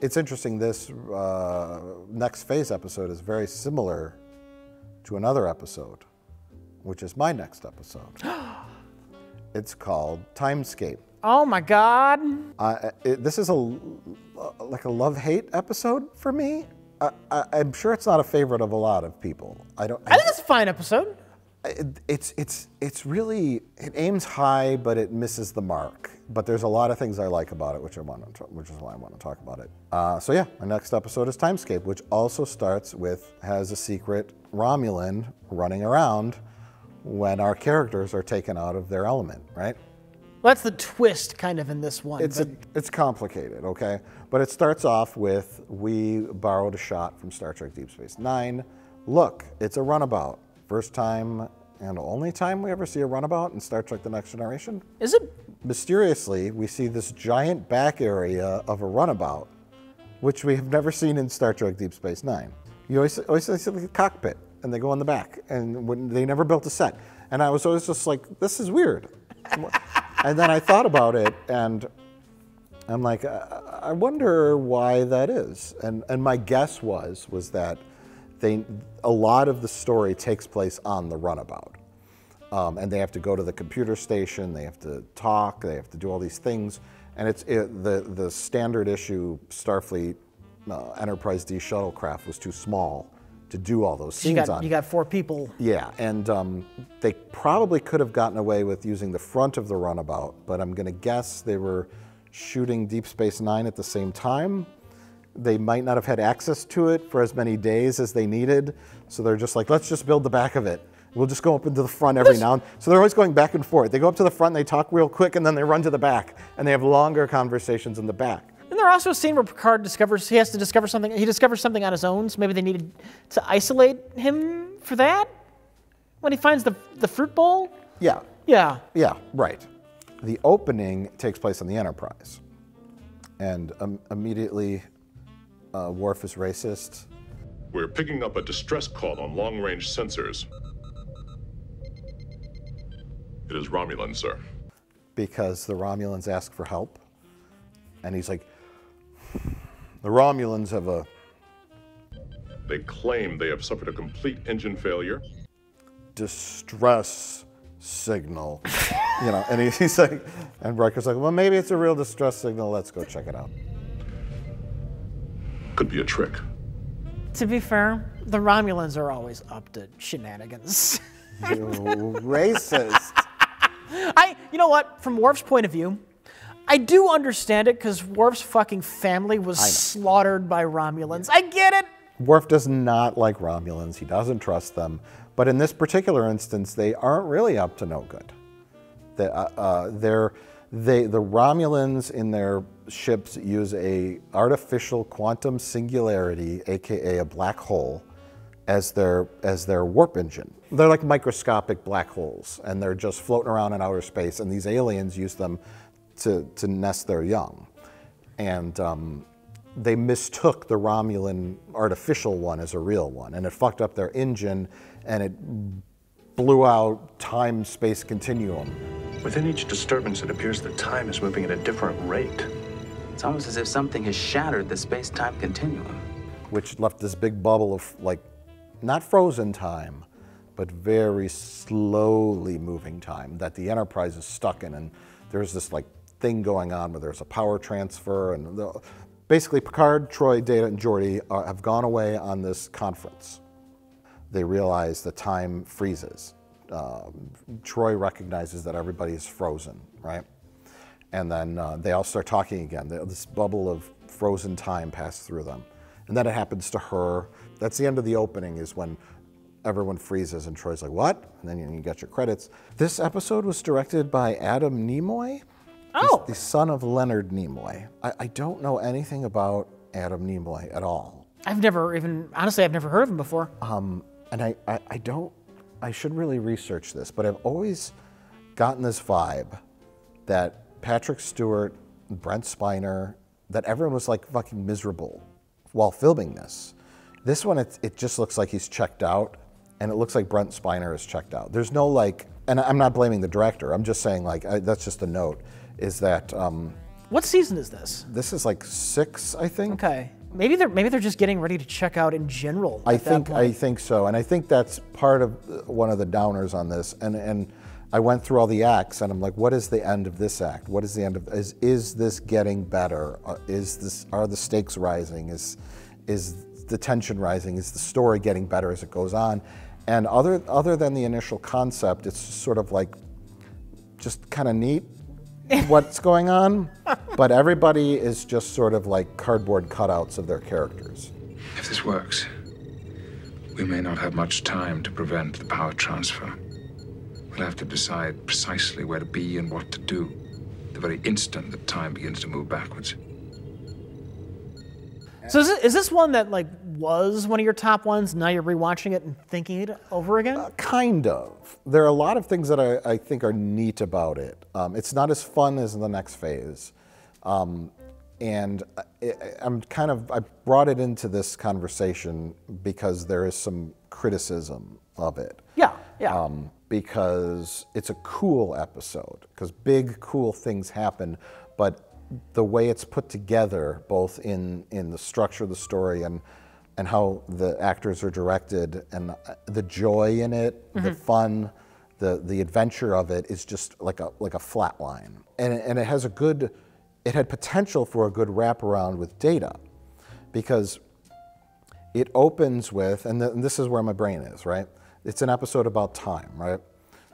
It's interesting, this next phase episode is very similar to another episode, which is my next episode. It's called Timescape. Oh my God. This is like a love-hate episode for me. I'm sure it's not a favorite of a lot of people. I think it's a fine episode. It's really, it aims high, but it misses the mark. But there's a lot of things I like about it, which is why I want to talk about it. So yeah, my next episode is Timescape, which also has a secret Romulan running around when our characters are taken out of their element, right? Well, that's the twist kind of in this one. It's complicated, okay? But it starts off with, we borrowed a shot from Star Trek Deep Space Nine. Look, it's a runabout. First time and only time we ever see a runabout in Star Trek The Next Generation. Is it? Mysteriously, we see this giant back area of a runabout, which we have never seen in Star Trek Deep Space Nine. You always see the cockpit, and they go in the back, and they never built a set. And I was always just like, this is weird. And then I thought about it, and I'm like, I wonder why that is. And my guess was that a lot of the story takes place on the runabout. And they have to go to the computer station, they have to talk, they have to do all these things. And the standard issue Starfleet Enterprise D shuttlecraft was too small to do all those scenes on. You got 4 people. Yeah, and they probably could have gotten away with using the front of the runabout, but I'm gonna guess they were shooting Deep Space Nine at the same time. They might not have had access to it for as many days as they needed, so they're just like, let's just build the back of it. We'll just go up into the front every now and then. So they're always going back and forth. They go up to the front, they talk real quick, and then they run to the back, and they have longer conversations in the back. And there's also a scene where Picard discovers he discovers something on his own, so maybe they needed to isolate him for that? When he finds the fruit bowl? Yeah. Yeah. Yeah, right. The opening takes place on the Enterprise. And immediately, Worf is racist. We're picking up a distress call on long-range sensors. It is Romulan, sir. Because the Romulans ask for help. And he's like, the Romulans have a... They claim they have suffered a complete engine failure. Distress signal. You know, and he's like, and Riker's like, well, maybe it's a real distress signal. Let's go check it out. Could be a trick. To be fair, the Romulans are always up to shenanigans. You racist. You know what? From Worf's point of view, I do understand it because Worf's fucking family was slaughtered by Romulans. I get it. Worf does not like Romulans. He doesn't trust them. But in this particular instance, they aren't really up to no good. The Romulans in their ships use a artificial quantum singularity, aka a black hole, as their warp engine. They're like microscopic black holes, and they're just floating around in outer space, and these aliens use them to nest their young. And they mistook the Romulan artificial one as a real one, and it fucked up their engine, and it blew out time-space continuum. Within each disturbance, it appears that time is moving at a different rate. It's almost as if something has shattered the space-time continuum. Which left this big bubble of, like, not frozen time, but very slowly moving time that the Enterprise is stuck in. And there's this, like, thing going on where there's a power transfer. And basically, Picard, Troy, Data, and Geordi have gone away on this conference. They realize the time freezes. Troy recognizes that everybody is frozen, right? And then they all start talking again. This bubble of frozen time passed through them. And then it happens to her. That's the end of the opening, is when everyone freezes and Troy's like, what? And then you get your credits. This episode was directed by Adam Nimoy. Oh. The son of Leonard Nimoy. I don't know anything about Adam Nimoy at all. Honestly, I've never heard of him before. And I should really research this, but I've always gotten this vibe that Patrick Stewart, Brent Spiner, that everyone was like fucking miserable while filming this. This one, it just looks like he's checked out, and it looks like Brent Spiner is checked out. There's no like, and I'm not blaming the director, I'm just saying like, that's just a note, is that What season is this? This is like 6, I think. Okay. Maybe they're just getting ready to check out in general. I think so, and I think that's part of one of the downers on this. And I went through all the acts, and I'm like, what is the end of this act? What is the end of is this getting better? Are the stakes rising? Is the tension rising? Is the story getting better as it goes on? And other than the initial concept, it's sort of like just kind of neat what's going on, but everybody is just sort of like cardboard cutouts of their characters. If this works, we may not have much time to prevent the power transfer. We'll have to decide precisely where to be and what to do the very instant that time begins to move backwards. So is this one that like was one of your top ones? Now you're rewatching it and thinking it over again? Kind of. There are a lot of things that I think are neat about it. It's not as fun as the next phase. And I brought it into this conversation because there is some criticism of it. Yeah, yeah. Because it's a cool episode, because big, cool things happen, but the way it's put together, both in the structure of the story and how the actors are directed, and the joy in it, the fun, the adventure of it is just like a flat line. And it has it had potential for a good wraparound with Data, because it opens with, and this is where my brain is, right? It's an episode about time, right?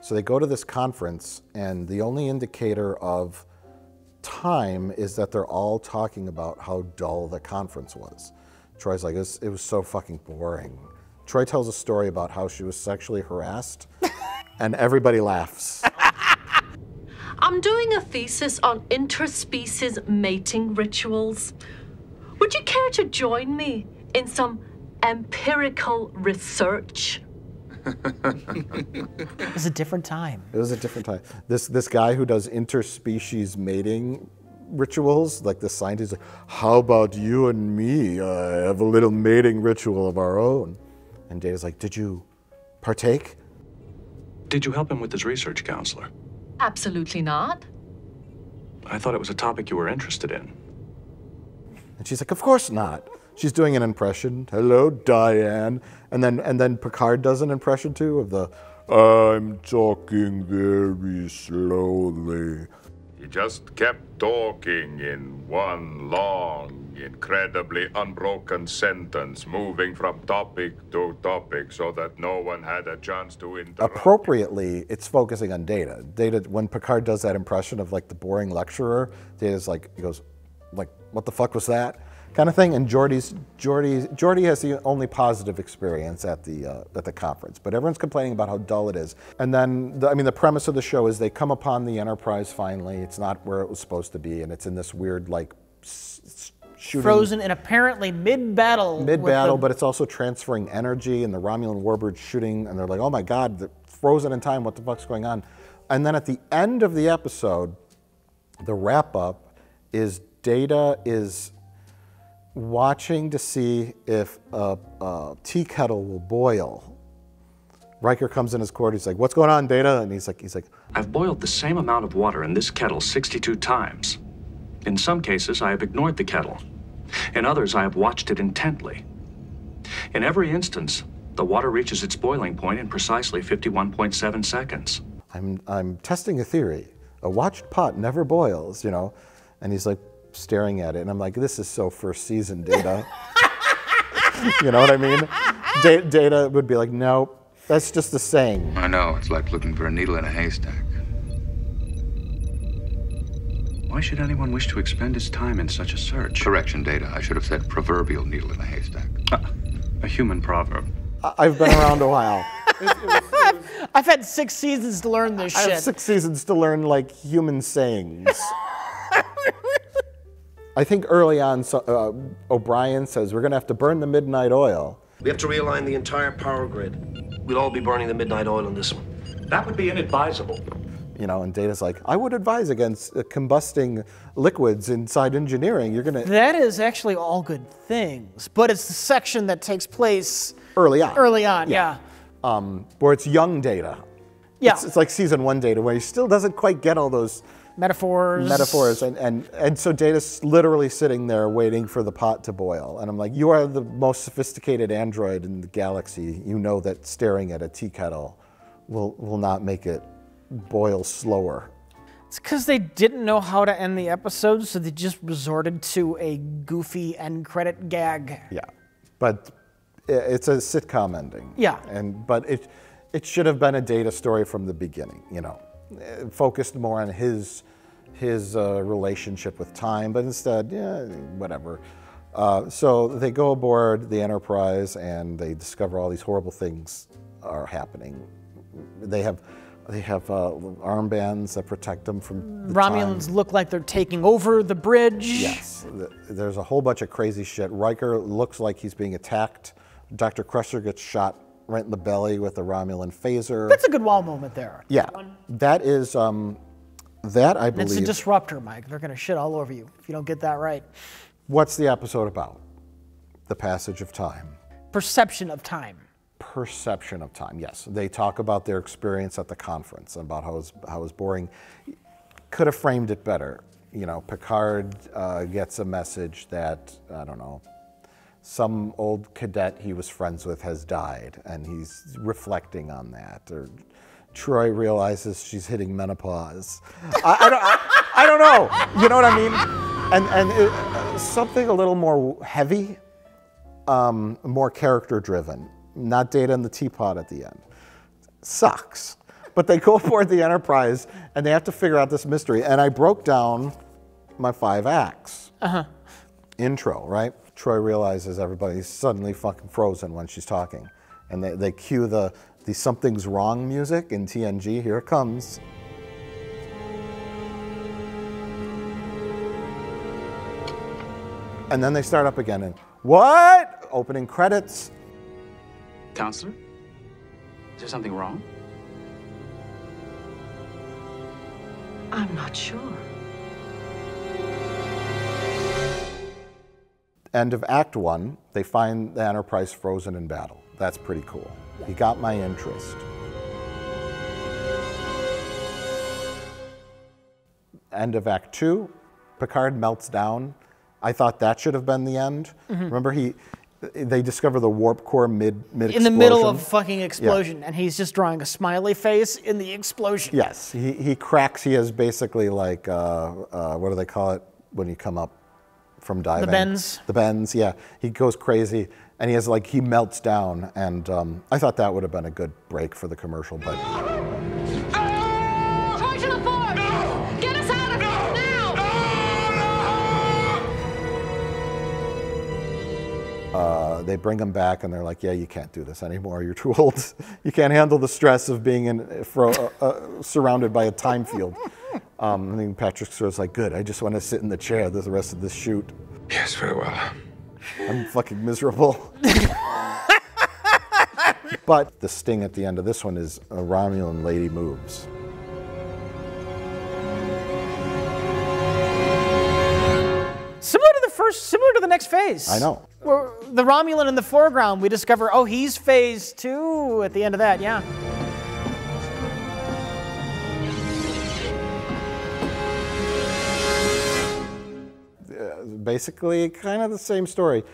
So they go to this conference, and the only indicator of time is that they're all talking about how dull the conference was. Troy's like, it was so fucking boring. Troy tells a story about how she was sexually harassed, and everybody laughs. I'm doing a thesis on interspecies mating rituals. Would you care to join me in some empirical research? It was a different time. It was a different time. This guy who does interspecies mating rituals, like the scientist, like, how about you and me have a little mating ritual of our own? And Data's like, did you partake? Did you help him with his research, counselor? Absolutely not. I thought it was a topic you were interested in. And she's like, of course not. She's doing an impression. Hello, Diane. And then Picard does an impression too of the, I'm talking very slowly. He just kept talking in one long, incredibly unbroken sentence, moving from topic to topic so that no one had a chance to interrupt. Appropriately, it's focusing on Data. Data, when Picard does that impression of like the boring lecturer, Data's like, he goes, like, what the fuck was that? Kind of thing. And Geordi has the only positive experience at the conference, but everyone's complaining about how dull it is. And then, the premise of the show is they come upon the Enterprise finally. It's not where it was supposed to be, and it's in this weird like shooting. Frozen and apparently mid-battle. Mid-battle, but it's also transferring energy, and the Romulan warbirds shooting, and they're like, oh my God, they're frozen in time. What the fuck's going on? And then at the end of the episode, the wrap-up is Data is watching to see if a tea kettle will boil. Riker comes in his quarters. He's like, "What's going on, Data?" And he's like, I've boiled the same amount of water in this kettle 62 times. In some cases, I have ignored the kettle. In others, I have watched it intently. In every instance, the water reaches its boiling point in precisely 51.7 seconds. I'm testing a theory. A watched pot never boils, And he's like staring at it, and I'm like, this is so first season, Data. You know what I mean? Data would be like, nope, that's just a saying. I know, it's like looking for a needle in a haystack. Why should anyone wish to expend his time in such a search? Correction, Data. I should have said proverbial needle in a haystack. A human proverb. I've been around a while. I've had 6 seasons to learn this shit. I have 6 seasons to learn like human sayings. I think early on, O'Brien says, we're going to have to burn the midnight oil. We have to realign the entire power grid. We'll all be burning the midnight oil on this one. That would be inadvisable. And Data's like, I would advise against combusting liquids inside engineering. You're going to... That is actually all good things, but it's the section that takes place... Early on. Early on, yeah. Where it's young Data. Yeah. It's like season 1 Data, where he still doesn't quite get all those Metaphors. And so Data's literally sitting there waiting for the pot to boil. And I'm like, you are the most sophisticated android in the galaxy. You know that staring at a tea kettle will not make it boil slower. It's because they didn't know how to end the episode, so they just resorted to a goofy end credit gag. Yeah, but it's a sitcom ending. Yeah. But it should have been a Data story from the beginning, you know. Focused more on his relationship with time, but instead, yeah, whatever. So they go aboard the Enterprise and they discover all these horrible things are happening. They have armbands that protect them from the Romulans time. look like they're taking over the bridge. Yes, there's a whole bunch of crazy shit. Riker looks like he's being attacked. Dr. Crusher gets shot right in the belly with a Romulan phaser. That's a good wall moment there. Yeah, that is, that I believe. It's a disruptor, Mike. They're going to shit all over you if you don't get that right. What's the episode about? The passage of time. Perception of time. Perception of time, yes. They talk about their experience at the conference, about how it was boring. Could have framed it better. You know, Picard gets a message that, I don't know, some old cadet he was friends with has died, and he's reflecting on that. Or Troy realizes she's hitting menopause. I don't know. You know what I mean? And something a little more heavy, more character-driven. Not Data in the teapot at the end. Sucks. But they go aboard the Enterprise, and they have to figure out this mystery. And I broke down my 5 acts. Intro, right? Troy realizes everybody's suddenly fucking frozen when she's talking. And they cue the something's wrong music in TNG. Here it comes. And then they start up again and, what? Opening credits. Counselor? Is there something wrong? I'm not sure. End of Act 1, they find the Enterprise frozen in battle. That's pretty cool. He got my interest. End of Act 2, Picard melts down. I thought that should have been the end. Remember, they discover the warp core mid-explosion. In the middle of fucking explosion, and he's just drawing a smiley face in the explosion. Yes, he cracks. He has basically like, what do they call it when you come up from diving? The bends. The bends, yeah. He goes crazy, and he melts down, and I thought that would have been a good break for the commercial, but... Try to the fort! No! Get us out of here now! They bring him back, and they're like, yeah, you can't do this anymore. You're too old. You can't handle the stress of being surrounded by a time field. I think Patrick Stewart's like, good, I just want to sit in the chair the rest of this shoot. Yes, very well. I'm fucking miserable. But the sting at the end of this one is a Romulan lady moves. Similar to the next phase. I know. Where the Romulan in the foreground, we discover, oh, he's phase 2 at the end of that, yeah. Basically, kind of the same story.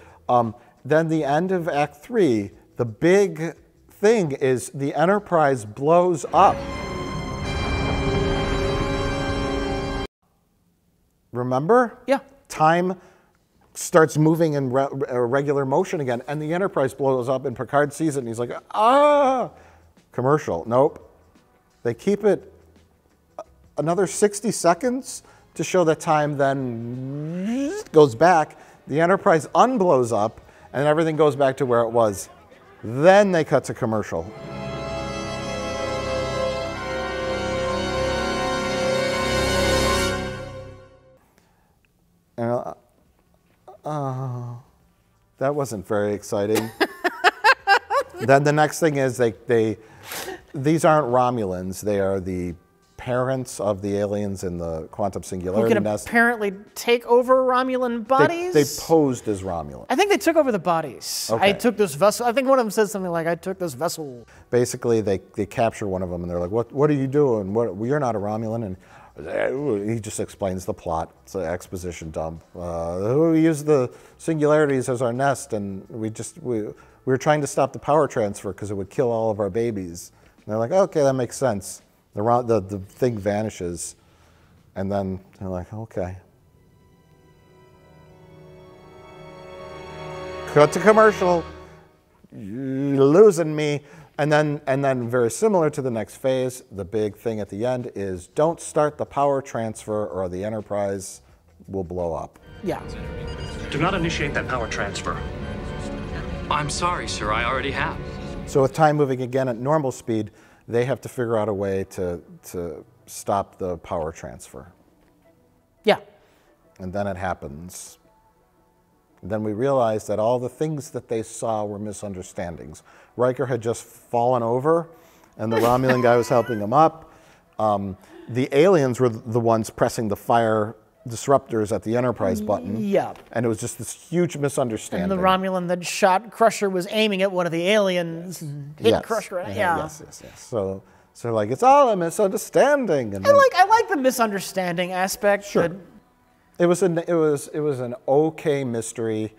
Then the end of Act 3, the big thing is the Enterprise blows up. Remember? Yeah. Time starts moving in regular motion again, and the Enterprise blows up, and Picard sees it, and he's like, ah! Commercial. Nope. They keep it another 60 seconds to show that time then goes back. The Enterprise unblows up, and everything goes back to where it was. Then they cut to commercial. And, that wasn't very exciting. Then the next thing is these aren't Romulans. They are the parents of the aliens in the quantum singularity Who can nest. apparently take over Romulan bodies? They posed as Romulan. I think they took over the bodies. Okay. I took this vessel. I think one of them said something like, I took this vessel. Basically, they capture one of them, and they're like, what are you doing? You're not a Romulan. And He just explains the plot. It's an exposition dump. We use the singularities as our nest, and we were trying to stop the power transfer because it would kill all of our babies. And they're like, okay, that makes sense. The thing vanishes, and then they're like, okay. Cut to commercial. You're losing me. And then very similar to the next phase, the big thing at the end is don't start the power transfer or the Enterprise will blow up. Yeah. Do not initiate that power transfer. I'm sorry, sir. I already have. So with time moving again at normal speed, they have to figure out a way to stop the power transfer. Yeah. And then it happens. And then we realize that all the things that they saw were misunderstandings. Riker had just fallen over, and the Romulan guy was helping him up. The aliens were the ones pressing the fire disruptors at the Enterprise button. Yeah. And it was just this huge misunderstanding. And the Romulan that shot Crusher was aiming at one of the aliens and hit Crusher. Yeah. Yes. So like, it's all a misunderstanding. And I like the misunderstanding aspect. Sure. It was an okay mystery.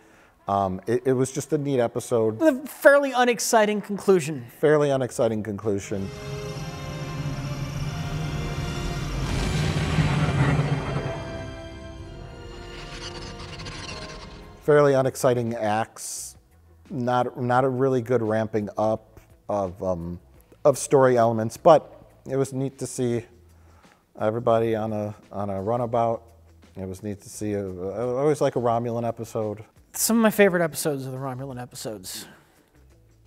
It was just a neat episode. With a fairly unexciting conclusion. Fairly unexciting conclusion. Fairly unexciting acts. Not a really good ramping up of story elements, but it was neat to see everybody on a runabout. It was neat to see. I always like a Romulan episode. Some of my favorite episodes are the Romulan episodes.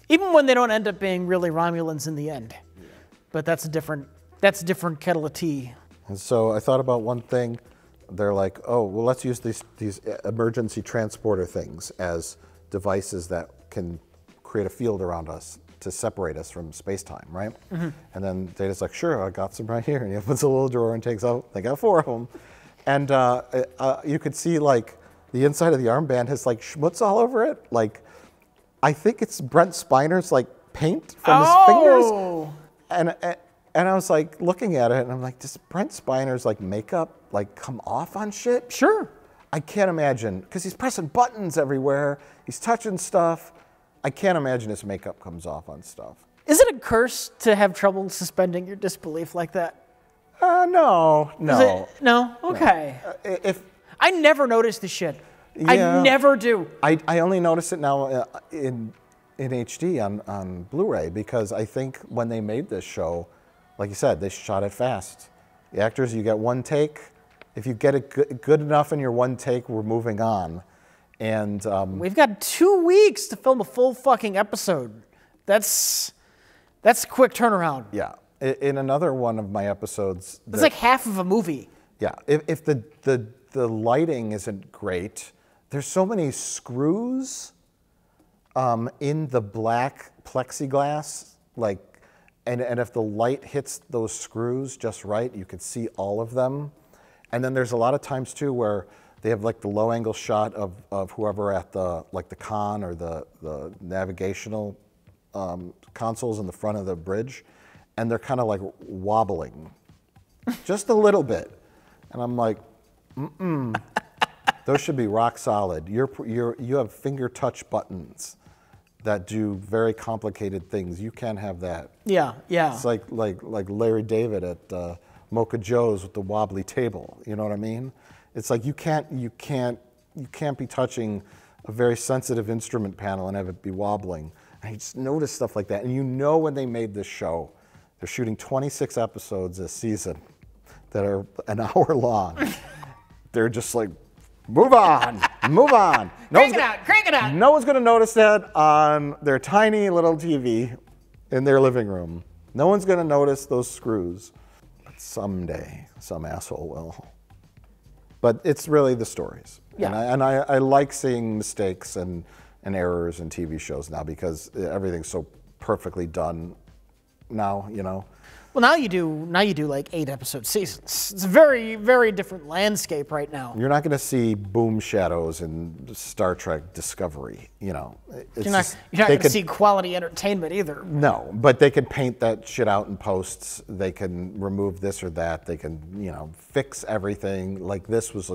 Even when they don't end up being really Romulans in the end. Yeah. But that's a different kettle of tea. And so I thought about one thing. They're like, oh, well, let's use these emergency transporter things as devices that can create a field around us to separate us from space-time, right? Mm-hmm. And then Data's like, sure, I got some right here. And he opens a little drawer and takes out, they got 4 of them. And you could see like the inside of the armband has like schmutz all over it. Like, I think it's Brent Spiner's like paint from his fingers. And I was like looking at it and I'm like, does Brent Spiner's like makeup like come off on shit? Sure. I can't imagine, because he's pressing buttons everywhere. He's touching stuff. I can't imagine his makeup comes off on stuff. Is it a curse to have trouble suspending your disbelief like that? No. No? Okay. If I never notice the shit. Yeah, I never do. I only notice it now in HD on Blu-ray, because I think when they made this show, like you said, they shot it fast. The actors, you get one take. If you get it good enough in your one take, we're moving on. And we've got 2 weeks to film a full fucking episode. That's a quick turnaround. Yeah. In another one of my episodes, it's like half of a movie. Yeah. If the lighting isn't great, there's so many screws in the black plexiglass, like, and if the light hits those screws just right, you could see all of them. And then there's a lot of times too where they have like the low angle shot of whoever at the con or the navigational consoles in the front of the bridge, and they're kind of like wobbling just a little bit. And I'm like, those should be rock solid. You have finger touch buttons that do very complicated things. You can't have that. Yeah. It's like Larry David at Mocha Joe's with the wobbly table. You know what I mean? It's like you can't be touching a very sensitive instrument panel and have it be wobbling. And I just noticed stuff like that. And you know, when they made this show, they're shooting 26 episodes a season that are an hour long. They're just like, move on. Crank it out. No one's going to notice that on their tiny little TV in their living room. No one's going to notice those screws. But someday, some asshole will. But it's really the stories. Yeah. And I like seeing mistakes and errors in TV shows now, because everything's so perfectly done now, you know. Well, now you do like 8-episode seasons. It's a very, very different landscape right now. You're not going to see boom shadows in Star Trek Discovery. You know, You're not going to see quality entertainment either. No, but they could paint that shit out in posts. They can remove this or that. They can, you know, fix everything. Like this was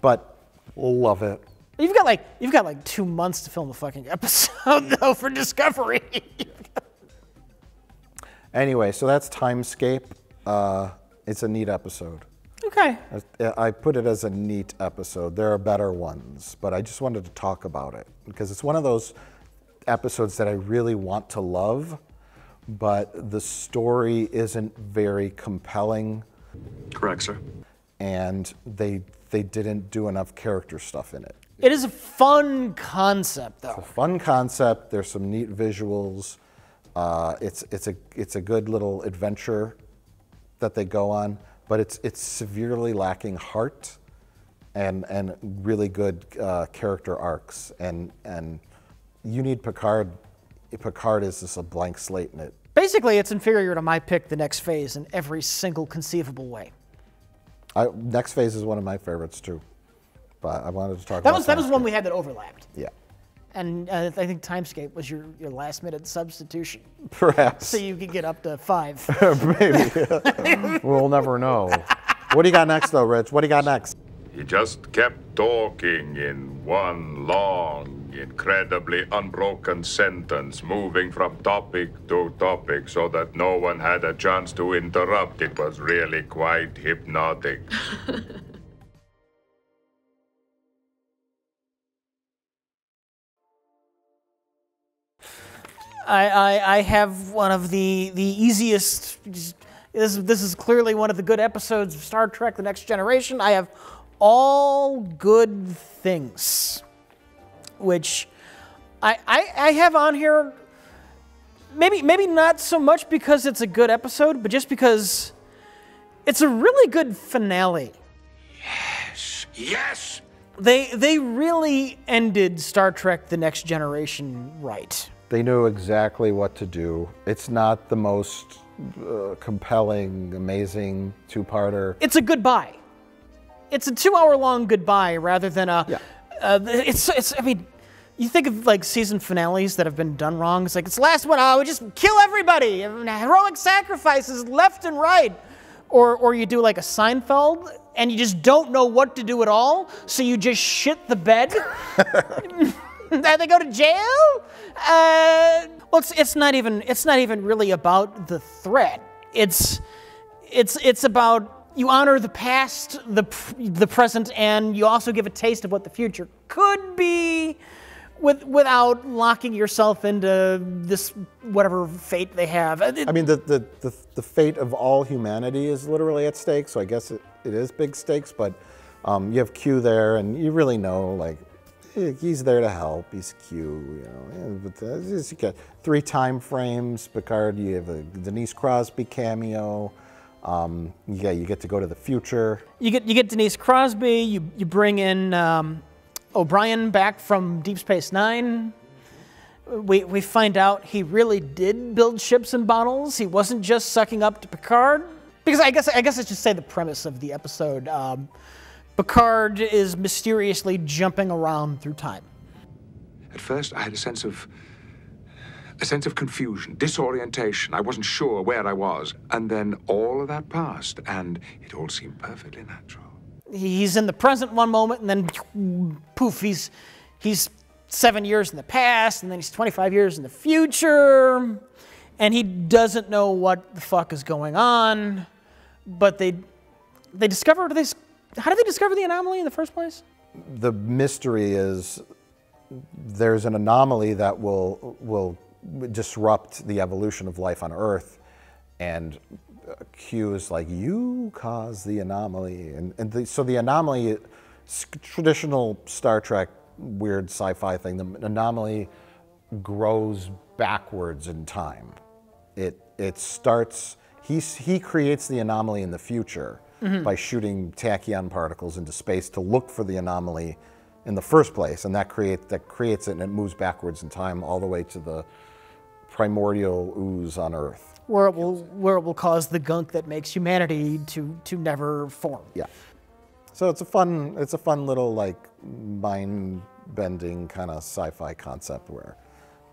but love it. You've got like 2 months to film a fucking episode though for Discovery. Anyway, so that's Timescape. It's a neat episode. Okay. I put it as a neat episode. There are better ones, but I just wanted to talk about it because it's one of those episodes that I really want to love, but the story isn't very compelling. Correct, sir. And they didn't do enough character stuff in it. It is a fun concept, though. It's a fun concept. There's some neat visuals. It's a good little adventure that they go on, but it's severely lacking heart and really good character arcs. And you need Picard. Picard is just a blank slate in it. Basically, it's inferior to my pick, The Next Phase, in every single conceivable way. Next Phase is one of my favorites too, but I wanted to talk that about that was one we had that overlapped. Yeah. And I think Timescape was your last-minute substitution. Perhaps. So you could get up to 5. Maybe. We'll never know. What do you got next, though, Rich? What do you got next? He just kept talking in one long, incredibly unbroken sentence, moving from topic to topic so that no one had a chance to interrupt. It was really quite hypnotic. I have one of the easiest. This is clearly one of the good episodes of Star Trek: The Next Generation. I have All Good Things, which I have on here. Maybe not so much because it's a good episode, but just because it's a really good finale. Yes. Yes. They really ended Star Trek: The Next Generation right. They knew exactly what to do. It's not the most compelling, amazing two-parter. It's a goodbye. It's a 2-hour-long goodbye rather than a. Yeah. It's. I mean, you think of like season finales that have been done wrong. It's like it's the last one. Oh, we just kill everybody. Heroic sacrifices left and right, or you do like a Seinfeld and you just don't know what to do at all, so you just shit the bed. They go to jail. Well, it's not even really about the threat. It's about you honor the past, the present, and you also give a taste of what the future could be, without locking yourself into this whatever fate they have. I mean, the fate of all humanity is literally at stake. So I guess it is big stakes. But you have Q there, and you really know like. He's there to help. He's Q, you know. But you get 3 time frames. Picard, you have a Denise Crosby cameo. Yeah, you get to go to the future. You get Denise Crosby. You bring in O'Brien back from Deep Space Nine. We find out he really did build ships in bottles. He wasn't just sucking up to Picard. Because I guess I should say the premise of the episode. Picard is mysteriously jumping around through time. At first, I had a sense of confusion, disorientation. I wasn't sure where I was. And then all of that passed, and it all seemed perfectly natural. He's in the present one moment, and then poof, he's 7 years in the past, and then he's 25 years in the future, and he doesn't know what the fuck is going on. But they discovered this. How did they discover the anomaly in the first place? The mystery is there's an anomaly that will disrupt the evolution of life on Earth, and Q is like, you caused the anomaly, so the anomaly, traditional Star Trek weird sci-fi thing, the anomaly grows backwards in time. It starts. He creates the anomaly in the future. Mm-hmm. By shooting tachyon particles into space to look for the anomaly in the first place, and that creates it, and it moves backwards in time all the way to the primordial ooze on Earth. where it will cause the gunk that makes humanity to never form. Yeah. So it's a fun little like mind-bending kind of sci-fi concept where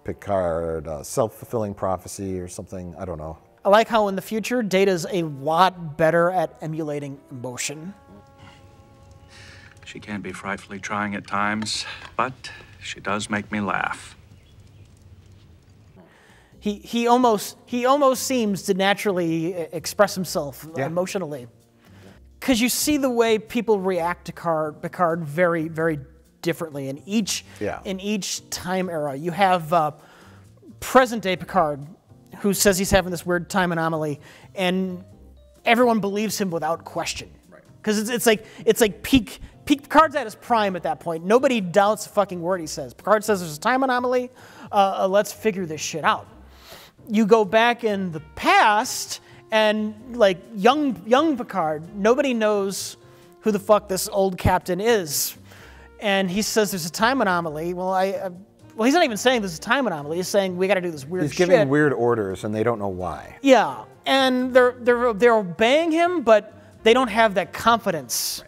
Picard, self-fulfilling prophecy or something. I don't know. I like how in the future Data's a lot better at emulating emotion. She can be frightfully trying at times, but she does make me laugh. He almost seems to naturally express himself emotionally. Because you see the way people react to Picard very, very differently in each time era. You have present-day Picard, who says he's having this weird time anomaly, and everyone believes him without question. Because it's like peak Picard's at his prime at that point. Nobody doubts a fucking word he says. Picard says there's a time anomaly. Let's figure this shit out. You go back in the past, and like young Picard, nobody knows who the fuck this old captain is, and he says there's a time anomaly. Well, he's not even saying there's a time anomaly. He's saying we got to do this weird shit. He's giving weird orders, and they don't know why. Yeah, and they're obeying him, but they don't have that confidence.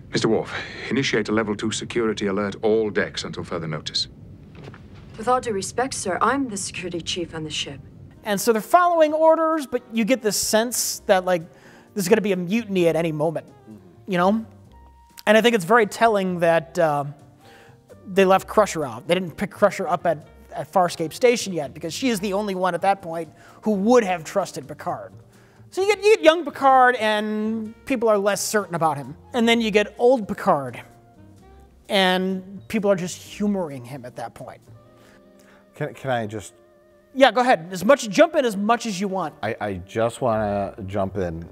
Mr. Worf, initiate a level 2 security alert all decks until further notice. With all due respect, sir, I'm the security chief on the ship. And so they're following orders, but you get this sense that like there's going to be a mutiny at any moment, you know? And I think it's very telling that they left Crusher out. They didn't pick Crusher up at Farscape Station yet because she is the only one at that point who would have trusted Picard. So you get young Picard and people are less certain about him. And then you get old Picard and people are just humoring him at that point. Can I just... Yeah, go ahead. Jump in as much as you want. I just want to jump in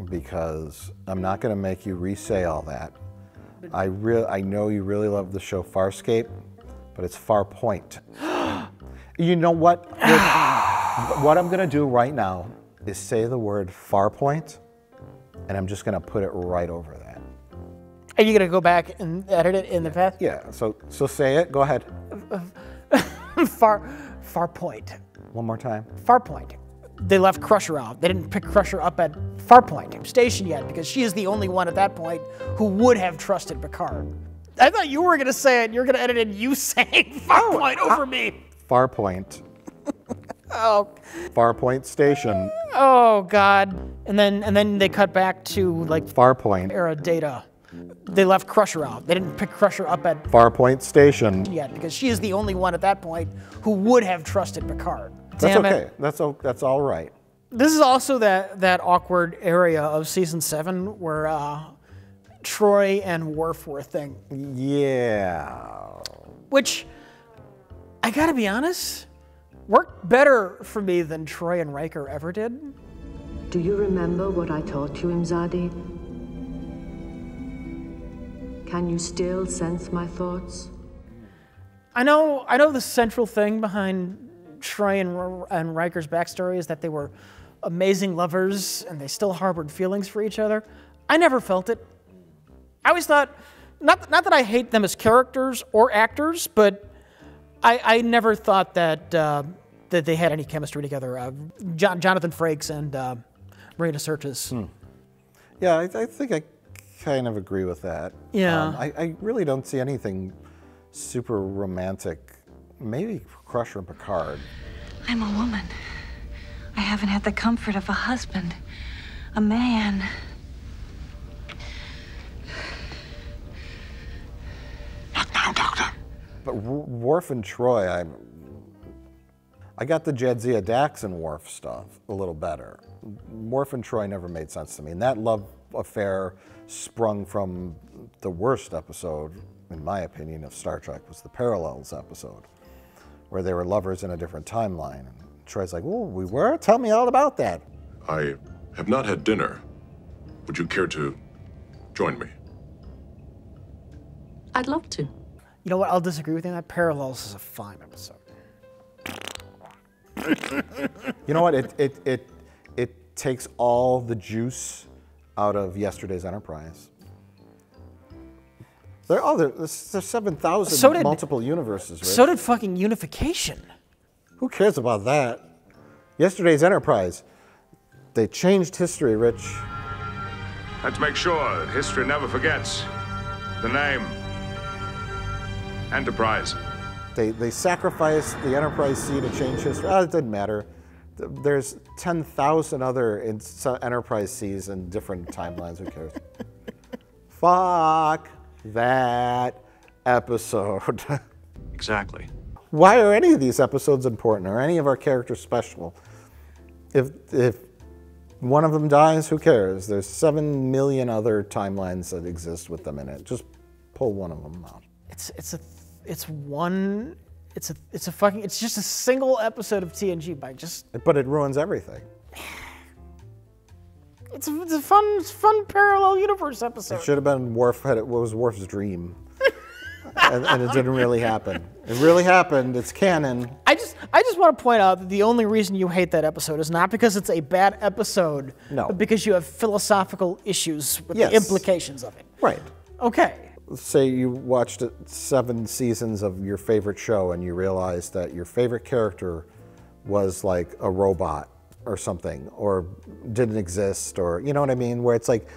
because I'm not going to make you re-say all that. I know you really love the show Farscape, but it's Farpoint. You know what? What I'm going to do right now is say the word Farpoint, and I'm just going to put it right over that. Are you going to go back and edit it in the past? Yeah. So say it. Go ahead. Farpoint. One more time. Farpoint. They left Crusher out. They didn't pick Crusher up at Farpoint Station yet because she is the only one at that point who would have trusted Picard. I thought you were going to say it and you're going to edit in you saying Farpoint over me. Farpoint. Oh. Farpoint Station. Oh God. And then they cut back to like Farpoint era Data. They left Crusher out. They didn't pick Crusher up at Farpoint Station yet because she is the only one at that point who would have trusted Picard. That's okay. That's all right. This is also that awkward area of season 7 where Troy and Worf were a thing. Yeah. Which, I gotta be honest, worked better for me than Troy and Riker ever did. Do you remember what I taught you, Imzadi? Can you still sense my thoughts? I know the central thing behind Troy and Riker's backstory is that they were amazing lovers and they still harbored feelings for each other. I never felt it. I always thought, not that I hate them as characters or actors, but I never thought that they had any chemistry together. Jonathan Frakes and Marina Sirtis. Yeah, I think I kind of agree with that. Yeah. I really don't see anything super romantic. Maybe Crusher and Picard. I'm a woman. I haven't had the comfort of a husband, a man. Not now, Doctor. But Worf and Troy, I got the Jadzia Dax and Worf stuff a little better. Worf and Troy never made sense to me. And that love affair sprung from the worst episode, in my opinion, of Star Trek, was the Parallels episode, where they were lovers in a different timeline. And Troy's like, "Oh, we were? Tell me all about that." I have not had dinner. Would you care to join me? I'd love to. You know what? I'll disagree with you. That Parallels is a fine episode. You know what? It takes all the juice out of yesterday's Enterprise. There's 7,000 multiple universes, Rich. So did fucking Unification. Who cares about that? Yesterday's Enterprise. They changed history, Rich. Let's make sure history never forgets the name. Enterprise. They sacrificed the Enterprise C to change history. Oh, it didn't matter. There's 10,000 other Enterprise Cs in different timelines. Who cares? Fuck that episode. Exactly. Why are any of these episodes important? Are any of our characters special? If one of them dies, who cares? There's 7 million other timelines that exist with them in it. Just pull one of them out. It's just a single episode of TNG by just. But it ruins everything. It's a fun parallel universe episode. It should have been Worf's dream. and it didn't really happen. It really happened. It's canon. I just want to point out that the only reason you hate that episode is not because it's a bad episode, but because you have philosophical issues with the implications of it. Right. Okay. Say you watched 7 seasons of your favorite show and you realized that your favorite character was like a robot or something, or didn't exist, or you know what I mean? Where it's like,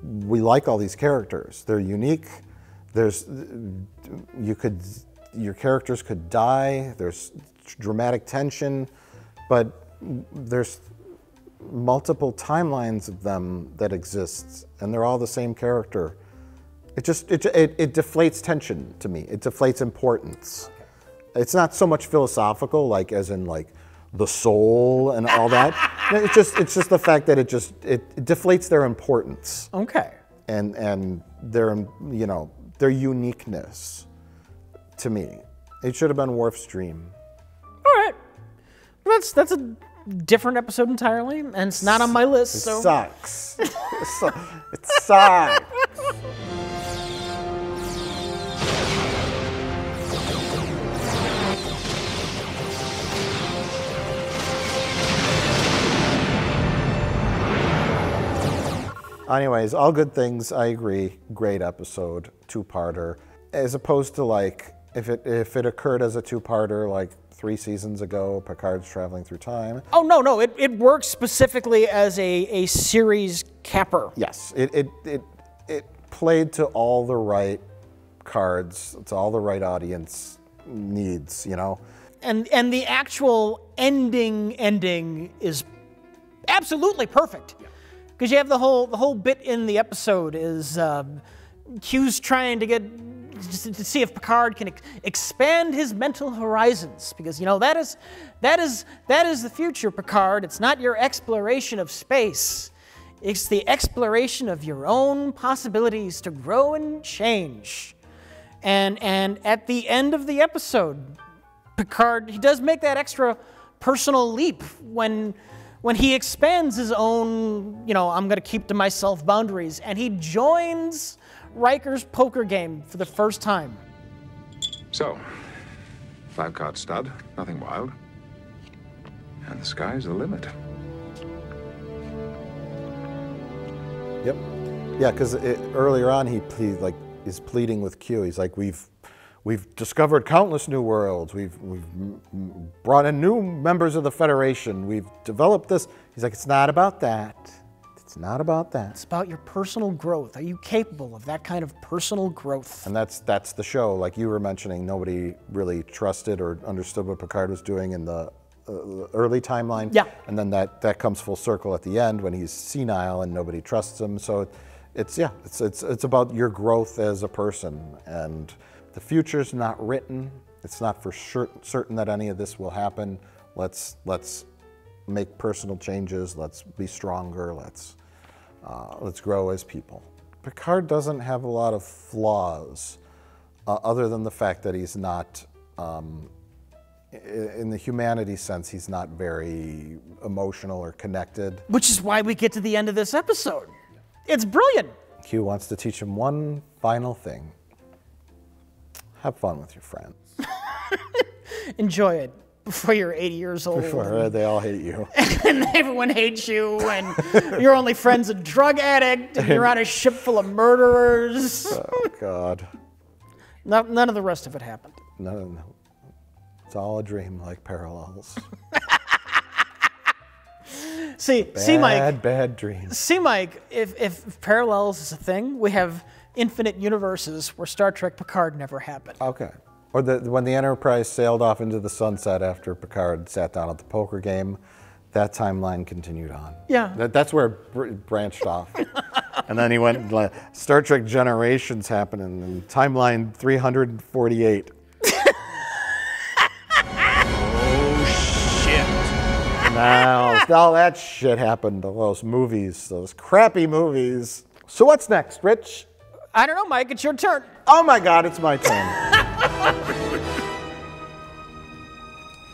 we like all these characters. They're unique. Your characters could die. There's dramatic tension, but there's multiple timelines of them that exist, and they're all the same character. It deflates tension to me. It deflates importance. It's not so much philosophical, like as in like the soul and all that. It's just the fact that it deflates their importance. Okay. And their their uniqueness to me. It should have been Worf's dream. All right. That's a different episode entirely, and it's not on my list. It so sucks. It sucks. Anyways, all good things. I agree. Great episode, 2-parter. As opposed to like if it occurred as a 2-parter like 3 seasons ago, Picard's traveling through time. Oh no, it works specifically as a series capper. Yes, it played to all the right cards, to all the right audience needs, you know. And the actual ending is absolutely perfect. Because you have the whole bit in the episode is Q's trying to see if Picard can expand his mental horizons, because that is the future, Picard. It's not your exploration of space. It's the exploration of your own possibilities to grow and change. And at the end of the episode, Picard, he does make that extra personal leap when he expands his own, I'm going to keep to myself boundaries, and he joins Riker's poker game for the first time. So, 5-card stud, nothing wild. And the sky's the limit. Yep. Yeah, because earlier on he is pleading with Q. He's like, we've discovered countless new worlds. We've brought in new members of the Federation. We've developed this. He's like, it's not about that. It's not about that. It's about your personal growth. Are you capable of that kind of personal growth? And that's the show. Like you were mentioning, nobody really trusted or understood what Picard was doing in the early timeline. Yeah. And then that comes full circle at the end when he's senile and nobody trusts him. So it's about your growth as a person. And the future's not written. It's not for certain that any of this will happen. Let's make personal changes. Let's be stronger. Let's grow as people. Picard doesn't have a lot of flaws, other than the fact that he's not, in the humanity sense, he's not very emotional or connected. Which is why we get to the end of this episode. It's brilliant. Q wants to teach him one final thing. Have fun with your friends. Enjoy it before you're 80 years old. Before they all hate you. And everyone hates you, and your only friend's a drug addict, and you're on a ship full of murderers. Oh, God. None of the rest of it happened. No. It's all a dream, like Parallels. See, Mike. Bad dreams. See, Mike, if parallels is a thing, we have infinite universes where Star Trek Picard never happened. Okay. Or when the Enterprise sailed off into the sunset after Picard sat down at the poker game, that timeline continued on. Yeah. That's where it branched off. And then he went, Star Trek Generations happening, and timeline 348. Now, all that shit happened to those movies, those crappy movies. So what's next, Rich? I don't know, Mike. It's your turn. Oh my God, it's my turn.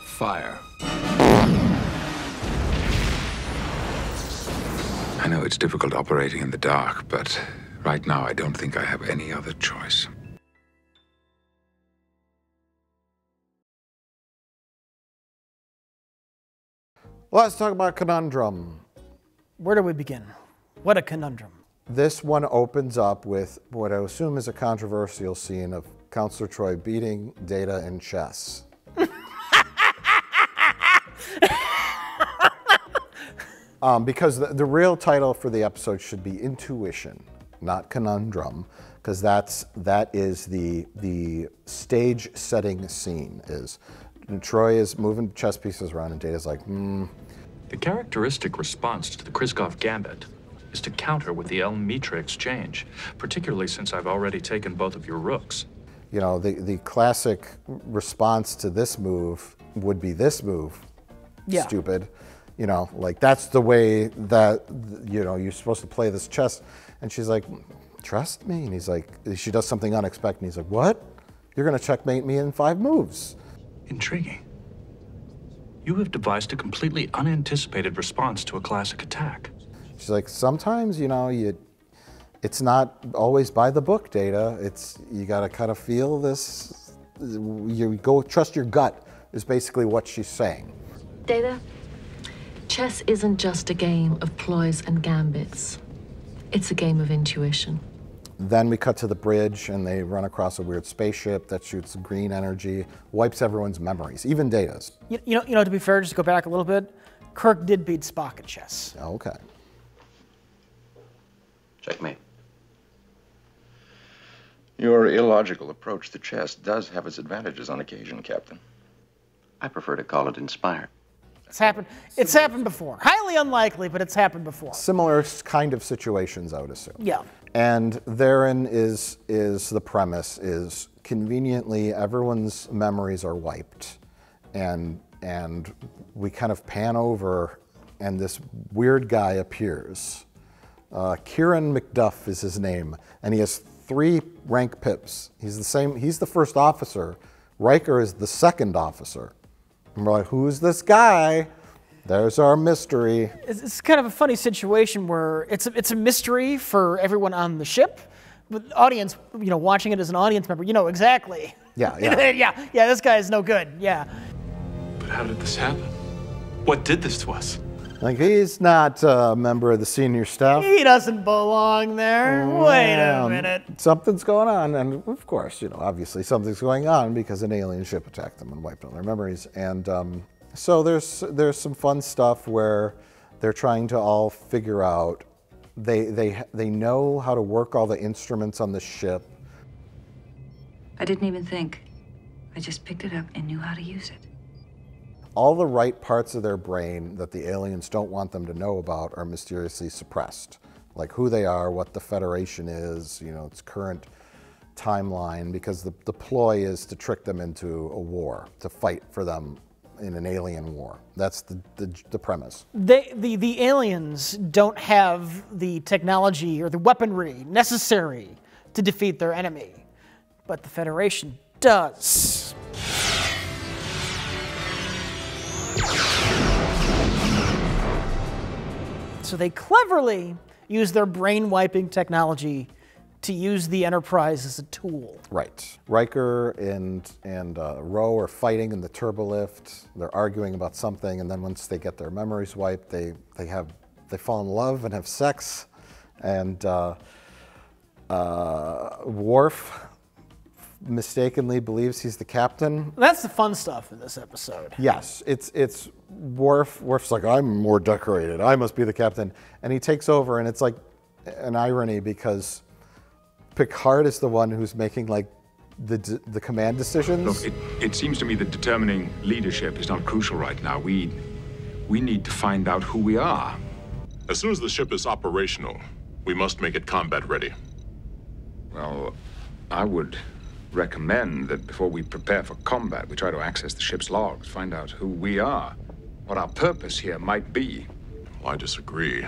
Fire. I know it's difficult operating in the dark, but right now I don't think I have any other choice. Let's talk about Conundrum. Where do we begin? What a conundrum. This one opens up with what I assume is a controversial scene of Counselor Troy beating Data in chess. Because the real title for the episode should be Intuition, not Conundrum, because that is the stage setting scene. And Troy is moving chess pieces around, and Data's like, The characteristic response to the Kriskov gambit is to counter with the El-Mitra exchange, particularly since I've already taken both of your rooks. You know, the classic response to this move would be this move. Yeah. Stupid. You know, like that's the way that, you know, you're supposed to play this chess. And she's like, trust me. And he's like, she does something unexpected. And he's like, what? You're going to checkmate me in 5 moves. Intriguing. You have devised a completely unanticipated response to a classic attack. She's like, sometimes, you know, it's not always by the book, Data. You got to kind of feel this. You go trust your gut is basically what she's saying. Data, chess isn't just a game of ploys and gambits. It's a game of intuition. Then we cut to the bridge, and they run across a weird spaceship that shoots green energy, wipes everyone's memories, even Data's. You know, to be fair, just to go back a little bit, Kirk did beat Spock at chess. Okay. Checkmate. Your illogical approach to chess does have its advantages on occasion, Captain. I prefer to call it inspired. It's happened before. Highly unlikely, but it's happened before. Similar kind of situations, I would assume. Yeah. And therein is the premise is conveniently everyone's memories are wiped, and we kind of pan over, and this weird guy appears. Kieran McDuff is his name, and he has 3 rank pips. He's the first officer. Riker is the second officer. And we're like, who's this guy? There's our mystery. It's kind of a funny situation where it's a mystery for everyone on the ship, but the audience, you know, watching it as an audience member, you know exactly. Yeah. yeah, this guy is no good, yeah. But how did this happen? What did this to us? Like, he's not a member of the senior staff. He doesn't belong there. Wait a minute. Something's going on, and of course, you know, obviously something's going on because an alien ship attacked them and wiped all their memories. And so there's some fun stuff where they're trying to all figure out. They know how to work all the instruments on the ship. I didn't even think. I just picked it up and knew how to use it. All the right parts of their brain that the aliens don't want them to know about are mysteriously suppressed. Like who they are, what the Federation is, you know, its current timeline, because the ploy is to trick them into a war, to fight for them in an alien war. That's the premise. The aliens don't have the technology or the weaponry necessary to defeat their enemy, but the Federation does. So they cleverly use their brain-wiping technology to use the Enterprise as a tool. Right. Riker and Ro are fighting in the turbolift. They're arguing about something, and then once they get their memories wiped, they fall in love and have sex. And Worf mistakenly believes he's the captain. That's the fun stuff in this episode. Yes, it's Worf. Worf's like, I'm more decorated. I must be the captain. And he takes over, and it's like an irony because Picard is the one who's making like the command decisions. Look, it seems to me that determining leadership is not crucial right now. We need to find out who we are. As soon as the ship is operational, we must make it combat ready. Well, I would recommend that before we prepare for combat, we try to access the ship's logs, find out who we are, what our purpose here might be. Well, I disagree.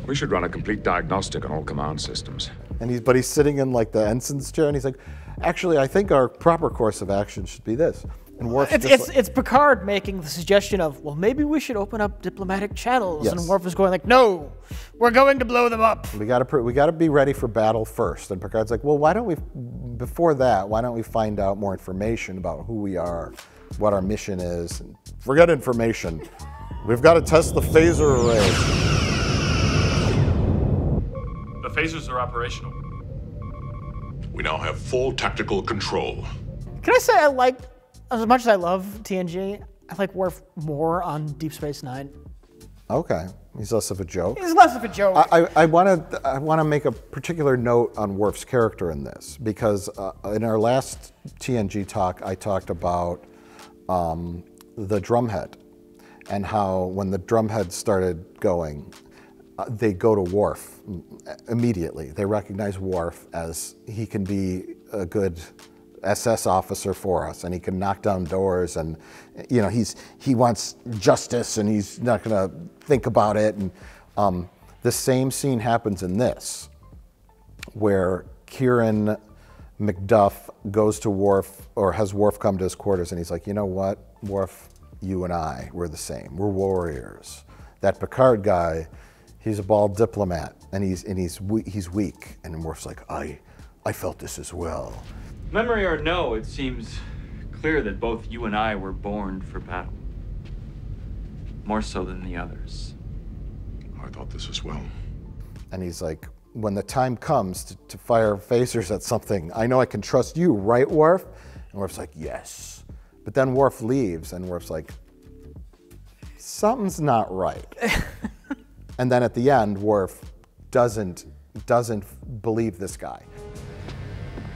We should run a complete diagnostic on all command systems. And but he's sitting in like the ensign's chair, and he's like, actually, I think our proper course of action should be this. And Worf's it's Picard making the suggestion of, well, maybe we should open up diplomatic channels. Yes. And Worf is going like, no, we're going to blow them up. We got to be ready for battle first. And Picard's like, well, why don't we, before that, why don't we find out more information about who we are, what our mission is? And forget information. We've got to test the phaser array. The phasers are operational. We now have full tactical control. Can I say as much as I love TNG, I like Worf more on Deep Space Nine. Okay, he's less of a joke. He's less of a joke. I want to make a particular note on Worf's character in this because in our last TNG talk, I talked about the drumhead and how when the drumhead started going, they go to Worf immediately. They recognize Worf as he can be a good SS officer for us, and he can knock down doors, and you know he wants justice, and he's not going to think about it. And the same scene happens in this, where Kieran McDuff goes to Worf, or has Worf come to his quarters, and he's like, you know what, Worf, you and I, we're the same. We're warriors. That Picard guy, he's a bald diplomat, and he's weak. And Worf's like, I felt this as well. Memory or no, it seems clear that both you and I were born for battle. More so than the others. I thought this as well. And he's like, when the time comes to fire phasers at something, I know I can trust you, right, Worf? And Worf's like, yes. But then Worf leaves, and Worf's like, something's not right. And then at the end, Worf doesn't believe this guy.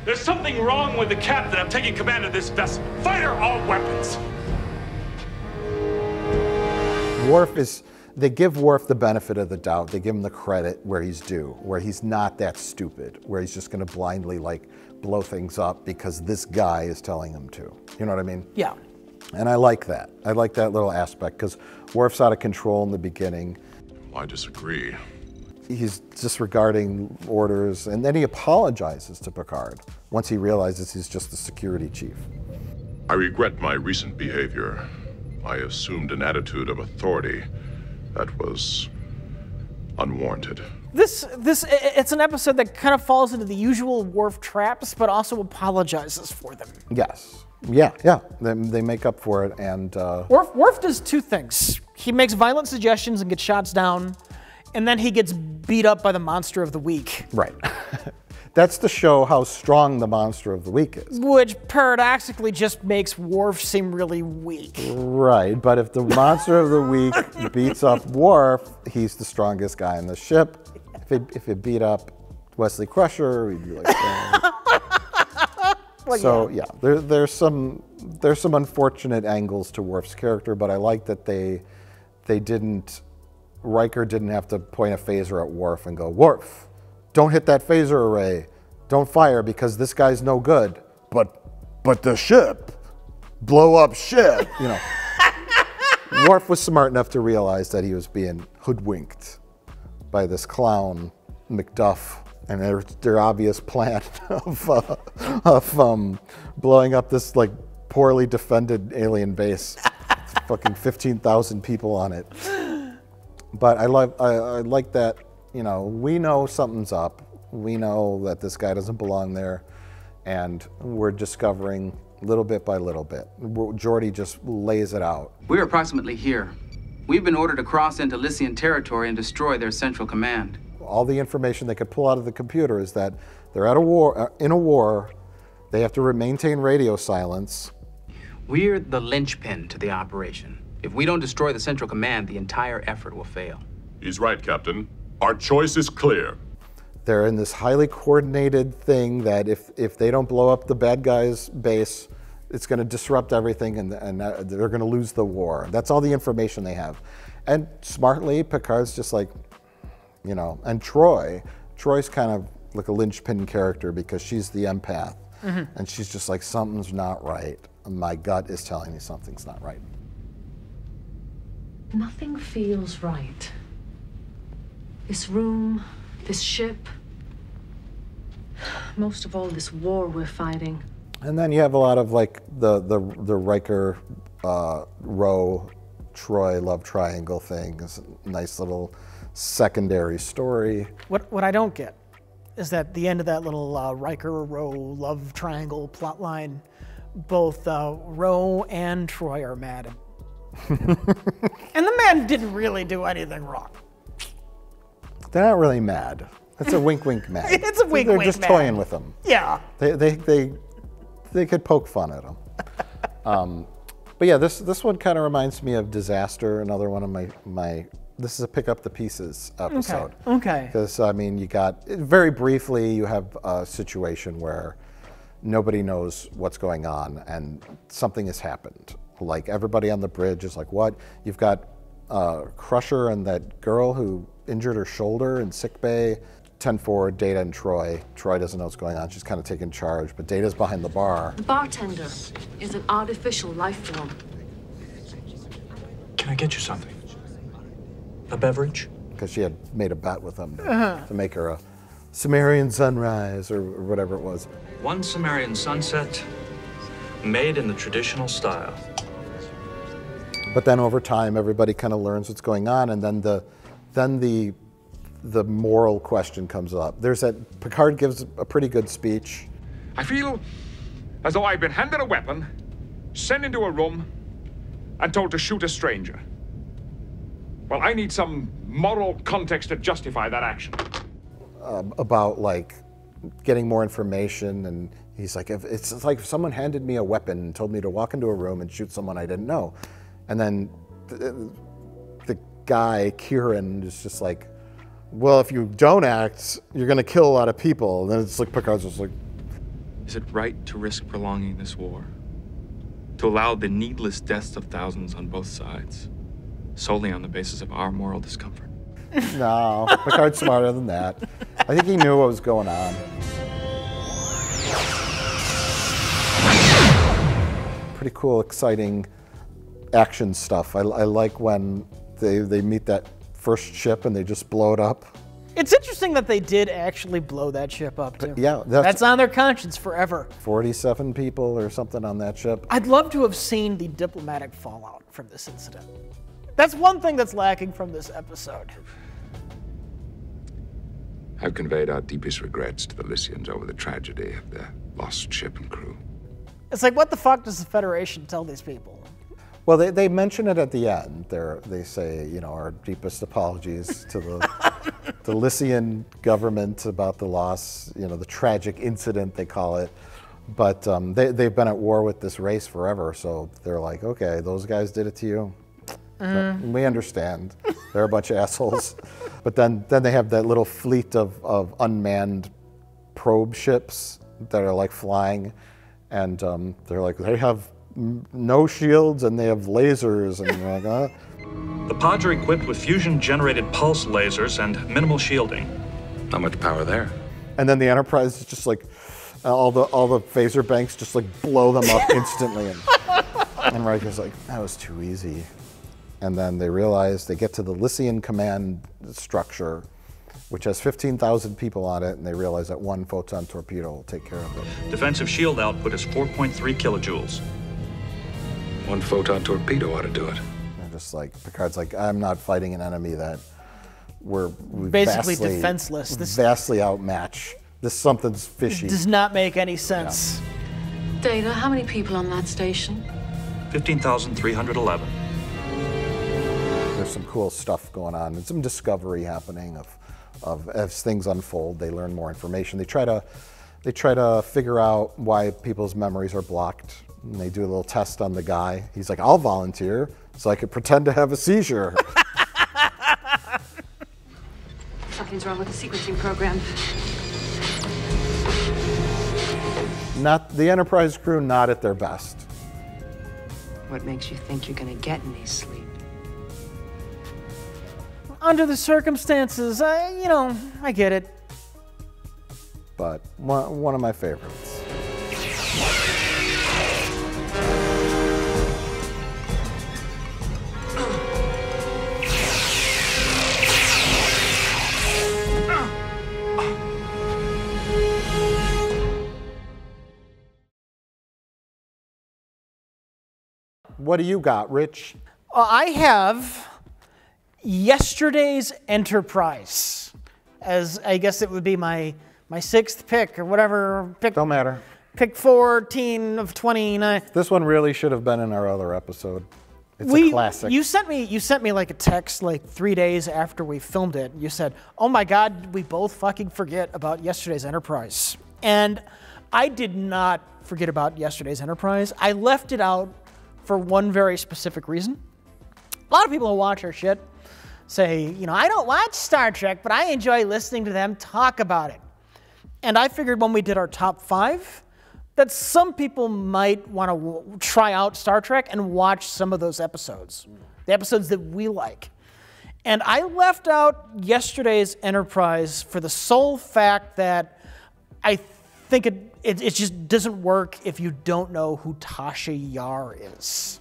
There's something wrong with the captain. I'm taking command of this vessel. Fire all weapons. They give Worf the benefit of the doubt. They give him the credit where he's due, where he's not that stupid, where he's just going to blindly like blow things up because this guy is telling him to. You know what I mean? Yeah. And I like that. I like that little aspect because Worf's out of control in the beginning. I disagree. He's disregarding orders, and then he apologizes to Picard once he realizes he's just the security chief. I regret my recent behavior. I assumed an attitude of authority that was unwarranted. It's an episode that kind of falls into the usual Worf traps, but also apologizes for them. Yes. Yeah. They make up for it, and Worf does two things. He makes violent suggestions and gets shots down, and then he gets beat up by the monster of the week. Right. That's to show how strong the monster of the week is. Which paradoxically just makes Worf seem really weak. Right, but if the monster of the week beats up Worf, he's the strongest guy on the ship. If it beat up Wesley Crusher, he'd be like, well, so yeah, there's some unfortunate angles to Worf's character, but I like that Riker didn't have to point a phaser at Worf and go, Worf, don't hit that phaser array. Don't fire because this guy's no good. But the ship, blow up ship, you know. Worf was smart enough to realize that he was being hoodwinked by this clown, McDuff, and their obvious plan of blowing up this like poorly defended alien base, fucking 15,000 people on it. But I like that, you know, we know something's up. We know that this guy doesn't belong there, and we're discovering little bit by little bit. Geordi just lays it out. We're approximately here. We've been ordered to cross into Lycian territory and destroy their central command. All the information they could pull out of the computer is that they're at a war, in a war. They have to maintain radio silence. We're the linchpin to the operation. If we don't destroy the Central Command, the entire effort will fail. He's right, Captain. Our choice is clear. They're in this highly coordinated thing that if they don't blow up the bad guys' base, it's going to disrupt everything and they're going to lose the war. That's all the information they have. And smartly, Picard's just like, you know, and Troy's kind of like a linchpin character because she's the empath. And she's just like, something's not right. My gut is telling me something's not right. Nothing feels right. This room, this ship, most of all, this war we're fighting. And then you have a lot of like the Riker, Ro, Troy love triangle thing. It's a nice little secondary story. What I don't get is that the end of that little Riker, Ro love triangle plot line, both Ro and Troy are mad. And the man didn't really do anything wrong. They're not really mad. It's a wink, wink mad. It's a wink, They're wink just mad. toying with them. Yeah. They could poke fun at them. But yeah, this one kind of reminds me of Disaster, another one of my this is a pick up the pieces episode. Okay. Because I mean, you got very briefly, you have a situation where nobody knows what's going on and something has happened. Like everybody on the bridge is like, what? You've got Crusher and that girl who injured her shoulder in sickbay. 10-4, Data and Troy. Troy doesn't know what's going on. She's kind of taking charge, but Data's behind the bar. The bartender is an artificial life form. Can I get you something? A beverage? Because she had made a bet with him to make her a Sumerian sunrise or whatever it was. One Sumerian sunset, made in the traditional style. But then over time, everybody kind of learns what's going on, and then the moral question comes up. There's that Picard gives a pretty good speech. I feel as though I've been handed a weapon, sent into a room, and told to shoot a stranger. Well, I need some moral context to justify that action. About like getting more information, and he's like, it's like if someone handed me a weapon and told me to walk into a room and shoot someone I didn't know. And then the guy, Kieran, is just like, well, if you don't act, you're going to kill a lot of people. And then it's like Picard's just like, is it right to risk prolonging this war? To allow the needless deaths of thousands on both sides, solely on the basis of our moral discomfort? No, Picard's smarter than that. I think he knew what was going on. Pretty cool, exciting action stuff. I like when they meet that first ship and they just blow it up. It's interesting that they did actually blow that ship up, too. Yeah. That's on their conscience forever. 47 people or something on that ship. I'd love to have seen the diplomatic fallout from this incident. That's one thing that's lacking from this episode. I've conveyed our deepest regrets to the Lycians over the tragedy of their lost ship and crew. It's like, what the fuck does the Federation tell these people? Well, they mention it at the end. They say, you know, our deepest apologies to the Lycian government about the loss, you know, the tragic incident, they call it. But they've been at war with this race forever, so they're like, okay, those guys did it to you. We understand. They're a bunch of assholes. But then they have that little fleet of unmanned probe ships that are like flying, and they're like, they have no shields and they have lasers, and you're like, The pods are equipped with fusion-generated pulse lasers and minimal shielding. Not much power there. And then the Enterprise is just like, all the phaser banks just like blow them up instantly, and Riker's like, that was too easy. And then they realize they get to the Lycian command structure, which has 15,000 people on it, and they realize that one photon torpedo will take care of it. Defensive shield output is 4.3 kilojoules. One photon torpedo ought to do it. And just like, Picard's like, I'm not fighting an enemy that we're basically defenseless. Vastly outmatch. Something's fishy. Does not make any sense. Yeah. Data, how many people on that station? 15,311. There's some cool stuff going on and some discovery happening of as things unfold. They learn more information. They try to They try to figure out why people's memories are blocked. And they do a little test on the guy. He's like, I'll volunteer so I could pretend to have a seizure. Something's wrong with the sequencing program. Not the Enterprise crew, not at their best. What makes you think you're gonna get any sleep? Under the circumstances, I get it. But one of my favorites. What do you got, Rich? I have yesterday's Enterprise, as I guess it would be my sixth pick or whatever. Don't matter. Pick 14 of 29. This one really should have been in our other episode. It's a classic. You sent me like a text like 3 days after we filmed it. You said, "Oh my God, did we both fucking forget about yesterday's Enterprise?" And I did not forget about yesterday's Enterprise. I left it out for one very specific reason. A lot of people who watch our shit say, I don't watch Star Trek, but I enjoy listening to them talk about it. And I figured when we did our top 5, that some people might want to try out Star Trek and watch some of those episodes, the episodes that we like. And I left out yesterday's Enterprise for the sole fact that I think it just doesn't work if you don't know who Tasha Yar is.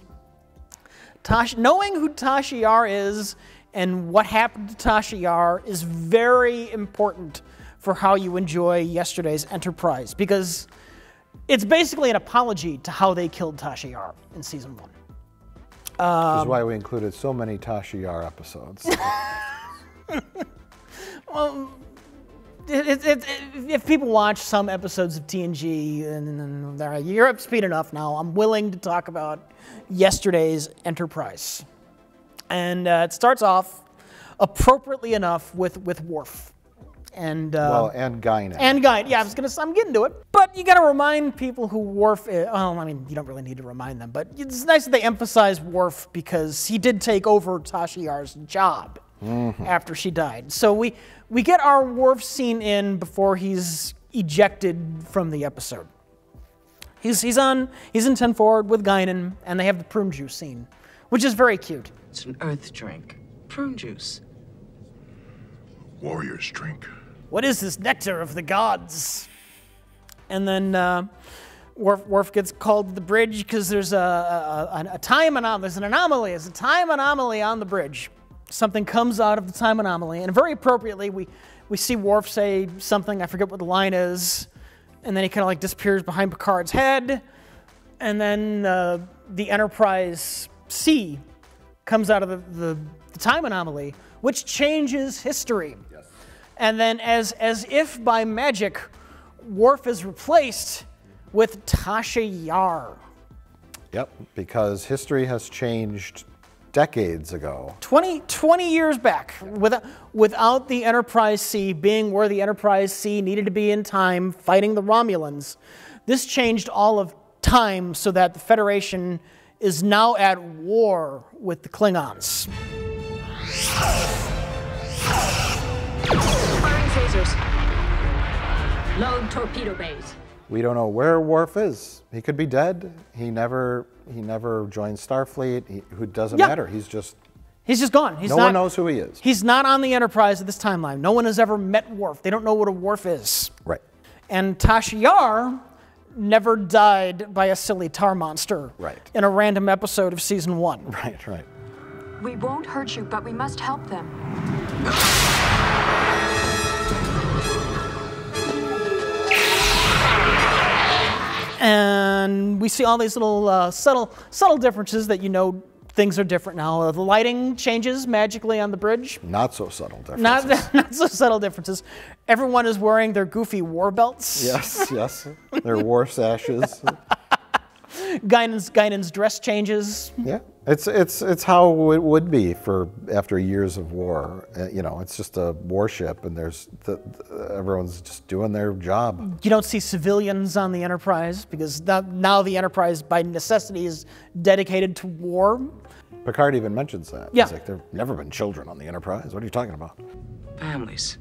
Knowing who Tasha Yar is and what happened to Tasha Yar is very important for how you enjoy yesterday's Enterprise, because it's basically an apology to how they killed Tasha Yar in season 1. This is why we included so many Tasha Yar episodes. Well, if people watch some episodes of TNG, and you're up to speed enough now, I'm willing to talk about yesterday's Enterprise. And it starts off, appropriately enough, with Worf. And and Guinan. And Guinan. Yeah, I'm getting to it. But you got to remind people who Worf is. Well, I mean, you don't really need to remind them, but it's nice that they emphasize Worf because he did take over Tasha Yar's job after she died. So we get our Worf scene in before he's ejected from the episode. He's in 10 forward with Guinan, and they have the prune juice scene, which is very cute. It's an Earth drink. Prune juice. Warrior's drink. What is this nectar of the gods? And then Worf gets called to the bridge because there's a time anomaly. There's an anomaly. There's a time anomaly on the bridge. Something comes out of the time anomaly, and very appropriately, we see Worf say something. I forget what the line is, and then he kind of like disappears behind Picard's head, and then the Enterprise C comes out of the time anomaly, which changes history. Yes. And then, as if by magic, Worf is replaced with Tasha Yar. Yep, because history has changed decades ago. 20 years back, without the Enterprise C being where the Enterprise C needed to be in time, fighting the Romulans. This changed all of time so that the Federation is now at war with the Klingons. Firing phasers. Load torpedo bays. We don't know where Worf is. He could be dead. He never joined Starfleet. Who doesn't matter. He's just gone. No one knows who he is. He's not on the Enterprise at this timeline. No one has ever met Worf. They don't know what a Worf is. Right. And Tasha Yar never died by a silly tar monster. Right. In a random episode of season 1. Right, right. We won't hurt you, but we must help them. And we see all these little subtle differences that things are different now. The lighting changes magically on the bridge. Not so subtle differences. Not so subtle differences. Everyone is wearing their goofy war belts. Yes, yes. Their war sashes. Guinan's dress changes. Yeah, it's how it would be for after years of war. You know, it's just a warship, and everyone's just doing their job. You don't see civilians on the Enterprise because now the Enterprise, by necessity, is dedicated to war. Picard even mentions that. Yeah. He's like, there've never been children on the Enterprise. What are you talking about? Families.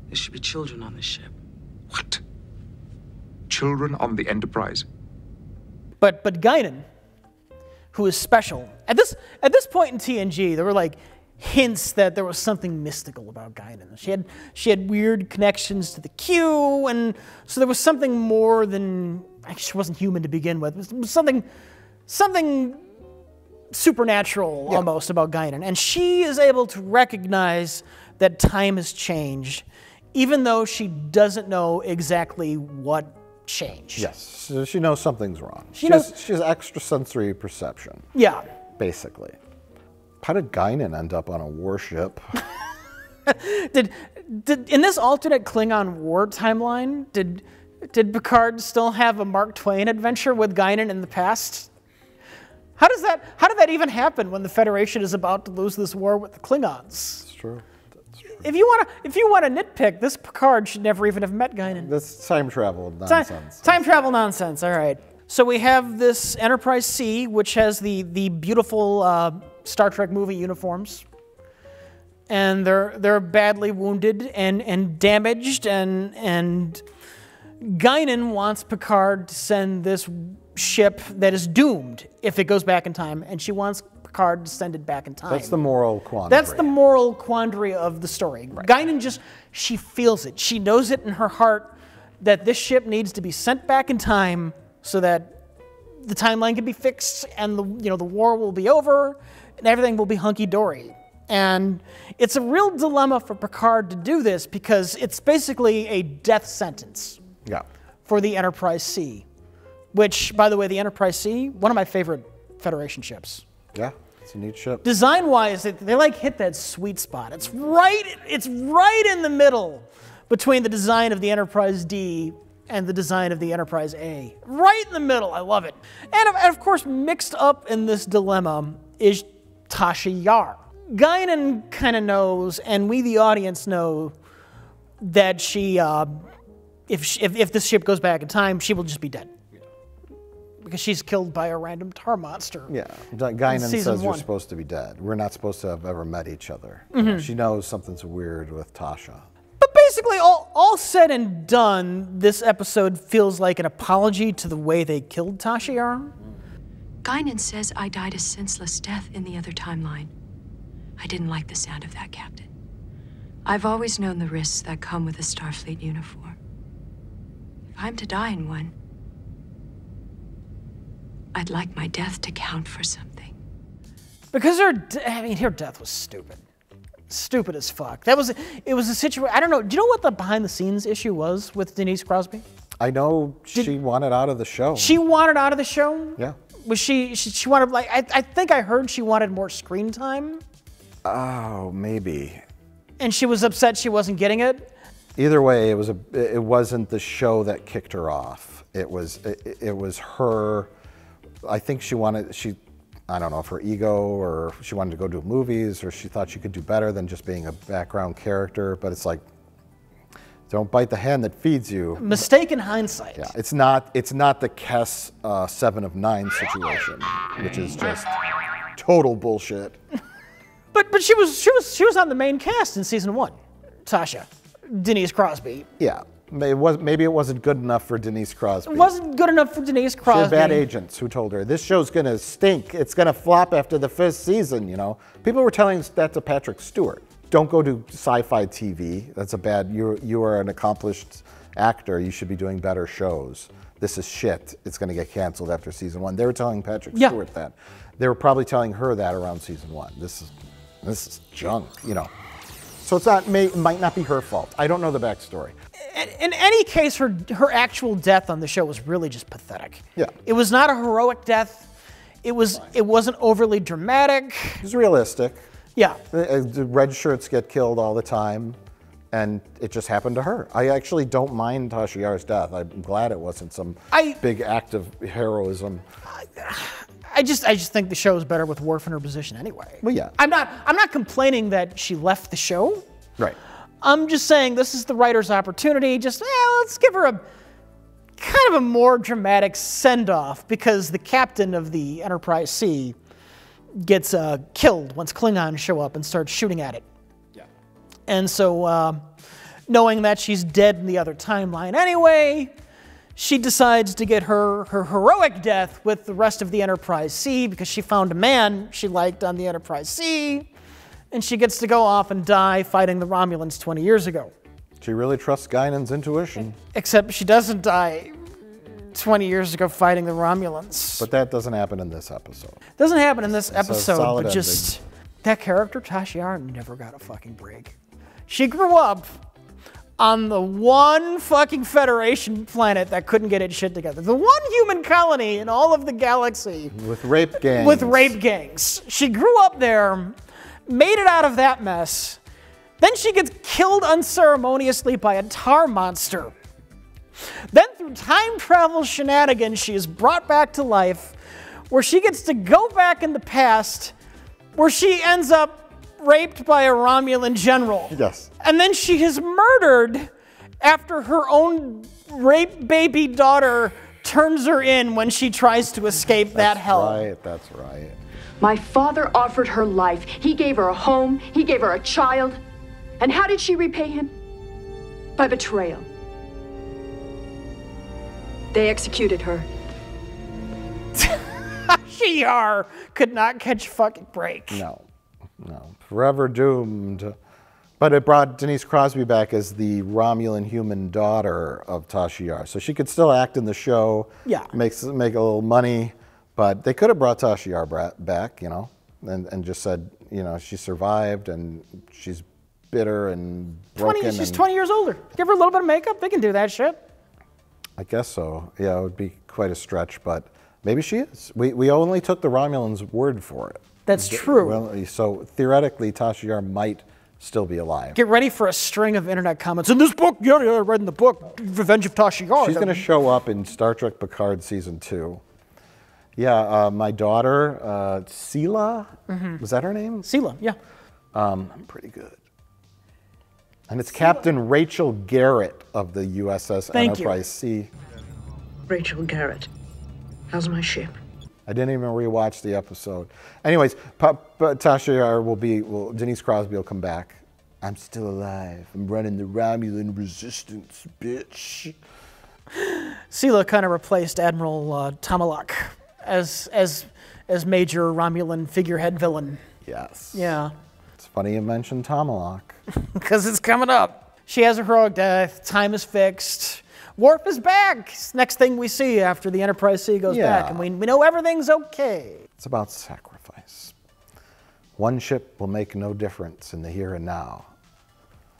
There should be children on the ship. What? Children on the Enterprise? But Guinan, who is special, at this point in TNG, there were like hints that there was something mystical about Guinan. She had weird connections to the Q, and so there was something more than, actually she wasn't human to begin with. It was something supernatural almost about Guinan, and she is able to recognize that time has changed, even though she doesn't know exactly what changed. Yes, so she knows something's wrong. She has extrasensory perception. Yeah. Basically. How did Guinan end up on a warship? Did in this alternate Klingon war timeline, did Picard still have a Mark Twain adventure with Guinan in the past? How did that even happen when the Federation is about to lose this war with the Klingons? It's true. If you want to nitpick, this Picard should never even have met Guinan. That's time travel nonsense. Time travel nonsense. All right. So we have this Enterprise C, which has the beautiful Star Trek movie uniforms, and they're badly wounded and damaged, and Guinan wants Picard to send this ship that is doomed if it goes back in time, and she wants Picard to send it back in time. That's the moral quandary. That's the moral quandary of the story. Right. Guinan she feels it. She knows it in her heart that this ship needs to be sent back in time so that the timeline can be fixed and the war will be over and everything will be hunky-dory. And it's a real dilemma for Picard to do this because it's basically a death sentence for the Enterprise C, which, by the way, the Enterprise C, one of my favorite Federation ships. Yeah, it's a neat ship. Design-wise, they like hit that sweet spot. It's right in the middle between the design of the Enterprise D and the design of the Enterprise A. Right in the middle. I love it. And of course, mixed up in this dilemma is Tasha Yar. Guinan kind of knows, and we, the audience, know that she, if this ship goes back in time, she will just be dead. Because she's killed by a random tar monster. Yeah, Guinan says you're supposed to be dead. We're not supposed to have ever met each other. Mm-hmm. She knows something's weird with Tasha. But basically, all said and done, this episode feels like an apology to the way they killed Tasha Yar. Guinan says I died a senseless death in the other timeline. I didn't like the sound of that, Captain. I've always known the risks that come with a Starfleet uniform. If I'm to die in one, I'd like my death to count for something. Because her death was stupid. Stupid as fuck. It was a situation, I don't know, do you know what the behind the scenes issue was with Denise Crosby? I know she wanted out of the show. She wanted out of the show? Yeah. Was she wanted, like, I think I heard she wanted more screen time. Oh, maybe. And she was upset she wasn't getting it? Either way, it wasn't the show that kicked her off. It was her. I think I don't know if her ego or she wanted to go do movies or she thought she could do better than just being a background character. But it's like, don't bite the hand that feeds you. Mistake in hindsight. Yeah, it's not the Kess 7 of 9 situation, which is just total bullshit. But she was on the main cast in season 1. Tasha, Denise Crosby. Yeah. Maybe it wasn't good enough for Denise Crosby. It wasn't good enough for Denise Crosby. She had bad agents who told her, this show's going to stink. It's going to flop after the first season, you know. People were telling that to Patrick Stewart. Don't go do sci-fi TV. That's a bad, you are an accomplished actor. You should be doing better shows. This is shit. It's going to get canceled after season 1. They were telling Patrick Stewart that. They were probably telling her that around season 1. This is junk, you know. So it might not be her fault. I don't know the backstory. In any case, her actual death on the show was really just pathetic. Yeah. It was not a heroic death. It wasn't overly dramatic. It was realistic. Yeah. The red shirts get killed all the time. And it just happened to her. I actually don't mind Tasha Yar's death. I'm glad it wasn't some big act of heroism. I just think the show is better with Worf in her position anyway. Well, yeah. I'm not complaining that she left the show. Right. I'm just saying this is the writer's opportunity. Just let's give her a kind of a more dramatic send-off, because the captain of the Enterprise C gets killed once Klingons show up and start shooting at it. Yeah. And so, knowing that she's dead in the other timeline anyway, she decides to get her heroic death with the rest of the Enterprise C, because she found a man she liked on the Enterprise C, and she gets to go off and die fighting the Romulans 20 years ago. She really trusts Guinan's intuition. Except she doesn't die 20 years ago fighting the Romulans. But that doesn't happen in this episode. Doesn't happen in this It's a episode, solid but just that character, Tasha Yar, never got a fucking break. She grew up on the one fucking Federation planet that couldn't get its shit together. The one human colony in all of the galaxy. With rape gangs. With rape gangs. She grew up there, made it out of that mess. Then she gets killed unceremoniously by a tar monster. Then through time travel shenanigans, she is brought back to life, where she gets to go back in the past, where she ends up raped by a Romulan general. Yes. And then she is murdered after her own rape baby daughter turns her in when she tries to escape that hell. That's right. My father offered her life. He gave her a home. He gave her a child. And how did she repay him? By betrayal. They executed her. Yar could not catch a fucking break. No. Forever doomed. But it brought Denise Crosby back as the Romulan human daughter of Tasha Yar. So she could still act in the show. Yeah. Make a little money. But they could have brought Tasha Yar back, and just said, she survived and she's bitter and broken. She's 20 years older. Give her a little bit of makeup. They can do that shit. I guess so. Yeah, it would be quite a stretch, but maybe she is. We only took the Romulans' word for it. That's true. Well, so theoretically, Tasha Yar might still be alive. Get ready for a string of internet comments. In this book, I read in the book, Revenge of Tasha Yar. She's going to show up in Star Trek Picard Season 2. Yeah, my daughter, Sela, was that her name? Sela, yeah. I'm pretty good. And it's Captain Rachel Garrett of the USS Enterprise C. Rachel Garrett. How's my ship? I didn't even rewatch the episode. Anyways, Tasha Yar Denise Crosby will come back. I'm still alive. I'm running the Romulan resistance, bitch. Sela kind of replaced Admiral Tomalak as major Romulan figurehead villain. Yes. Yeah. It's funny you mentioned Tomalak. Because it's coming up. She has a heroic death. Time is fixed. Worf is back. It's the next thing we see after the Enterprise C goes back. And we know everything's okay. It's about sacrifice. One ship will make no difference in the here and now.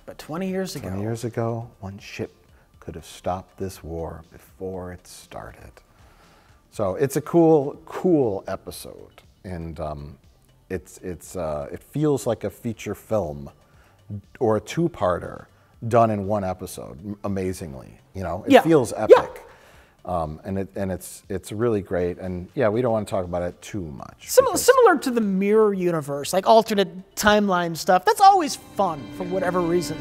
But 20 years ago. 20 years ago, one ship could have stopped this war before it started. So it's a cool episode. And it feels like a feature film or a two-parter done in one episode, amazingly. It feels epic. And it's really great. And yeah, we don't want to talk about it too much. Similar to the mirror universe, like alternate timeline stuff. That's always fun for whatever reason.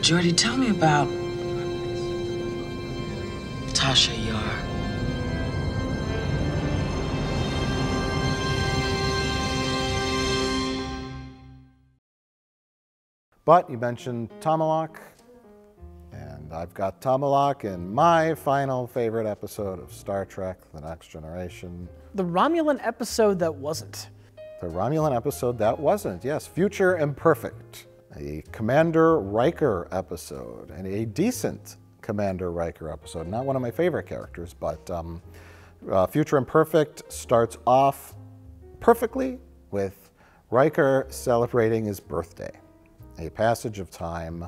Jordy, tell me about Tasha Yar. But you mentioned Tomalak, and I've got Tomalak in my final favorite episode of Star Trek: The Next Generation. The Romulan episode that wasn't. The Romulan episode that wasn't, yes. Future Imperfect, a Commander Riker episode, and a decent Commander Riker episode. Not one of my favorite characters, but Future Imperfect starts off perfectly with Riker celebrating his birthday. A passage of time,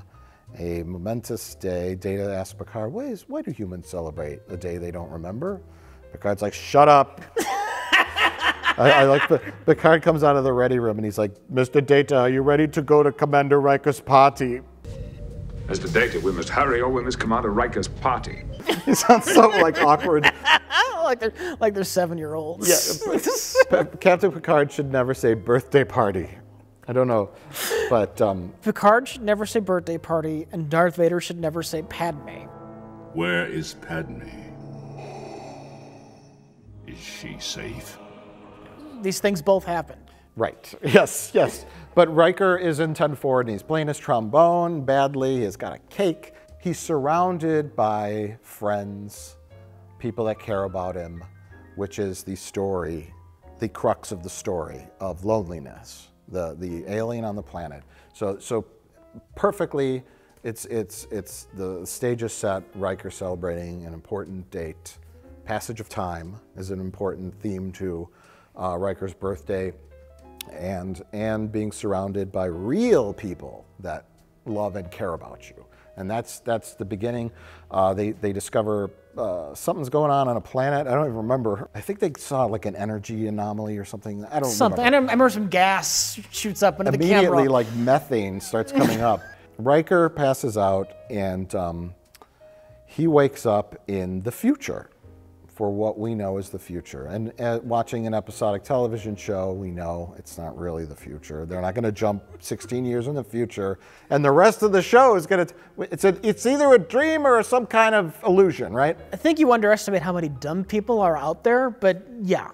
a momentous day. Data asks Picard, why do humans celebrate a day they don't remember? Picard's like, shut up. I like the card comes out of the ready room and he's like, Mr. Data, are you ready to go to Commander Riker's party? Mr. Data, we must hurry or we must Commander Riker's party. He sounds so like awkward. like they're 7-year-olds. Yeah, Captain Picard should never say birthday party. I don't know, but Picard should never say birthday party, and Darth Vader should never say Padme. Where is Padme? Is she safe? These things both happened. Right. Yes. But Riker is in 10-4 and he's playing his trombone badly. He's got a cake. He's surrounded by friends, people that care about him, which is the story, the crux of the story of loneliness. The alien on the planet. So perfectly, it's the stage is set. Riker celebrating an important date. Passage of time is an important theme to Riker's birthday, and being surrounded by real people that love and care about you. And that's the beginning. They discover something's going on a planet. I don't even remember. I think they saw like an energy anomaly or something. I don't remember. I remember some gas shoots up into the camera. Immediately, like methane starts coming up. Riker passes out, and he wakes up in the future, for what we know is the future. And watching an episodic television show, we know it's not really the future. They're not going to jump 16 years in the future, and the rest of the show is going to, it's either a dream or some kind of illusion, right? I think you underestimate how many dumb people are out there, but yeah.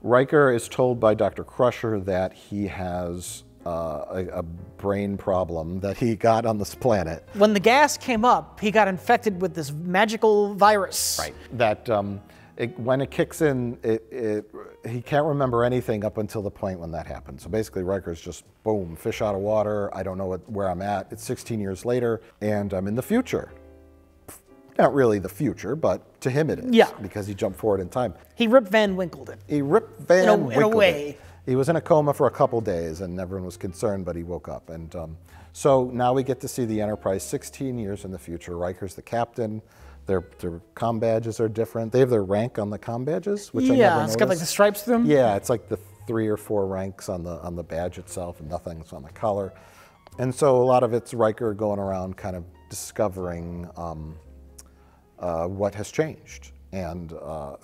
Riker is told by Dr. Crusher that he has a brain problem that he got on this planet. When the gas came up, he got infected with this magical virus. Right. That when it kicks in, he can't remember anything up until the point when that happened. So basically, Riker's just, boom, fish out of water. I don't know where I'm at. It's 16 years later, and I'm in the future. Not really the future, but to him it is. Yeah. Because he jumped forward in time. He Rip Van Winkled it. He Rip Van Winkled in a way. It. He was in a coma for a couple days, and everyone was concerned, but he woke up. And so now we get to see the Enterprise 16 years in the future. Riker's the captain. Their comm badges are different. They have their rank on the comm badges, which I never noticed. It's got like the stripes through them. Yeah, it's like the 3 or 4 ranks on the badge itself, and nothing's on the collar. And so a lot of it's Riker going around kind of discovering what has changed. And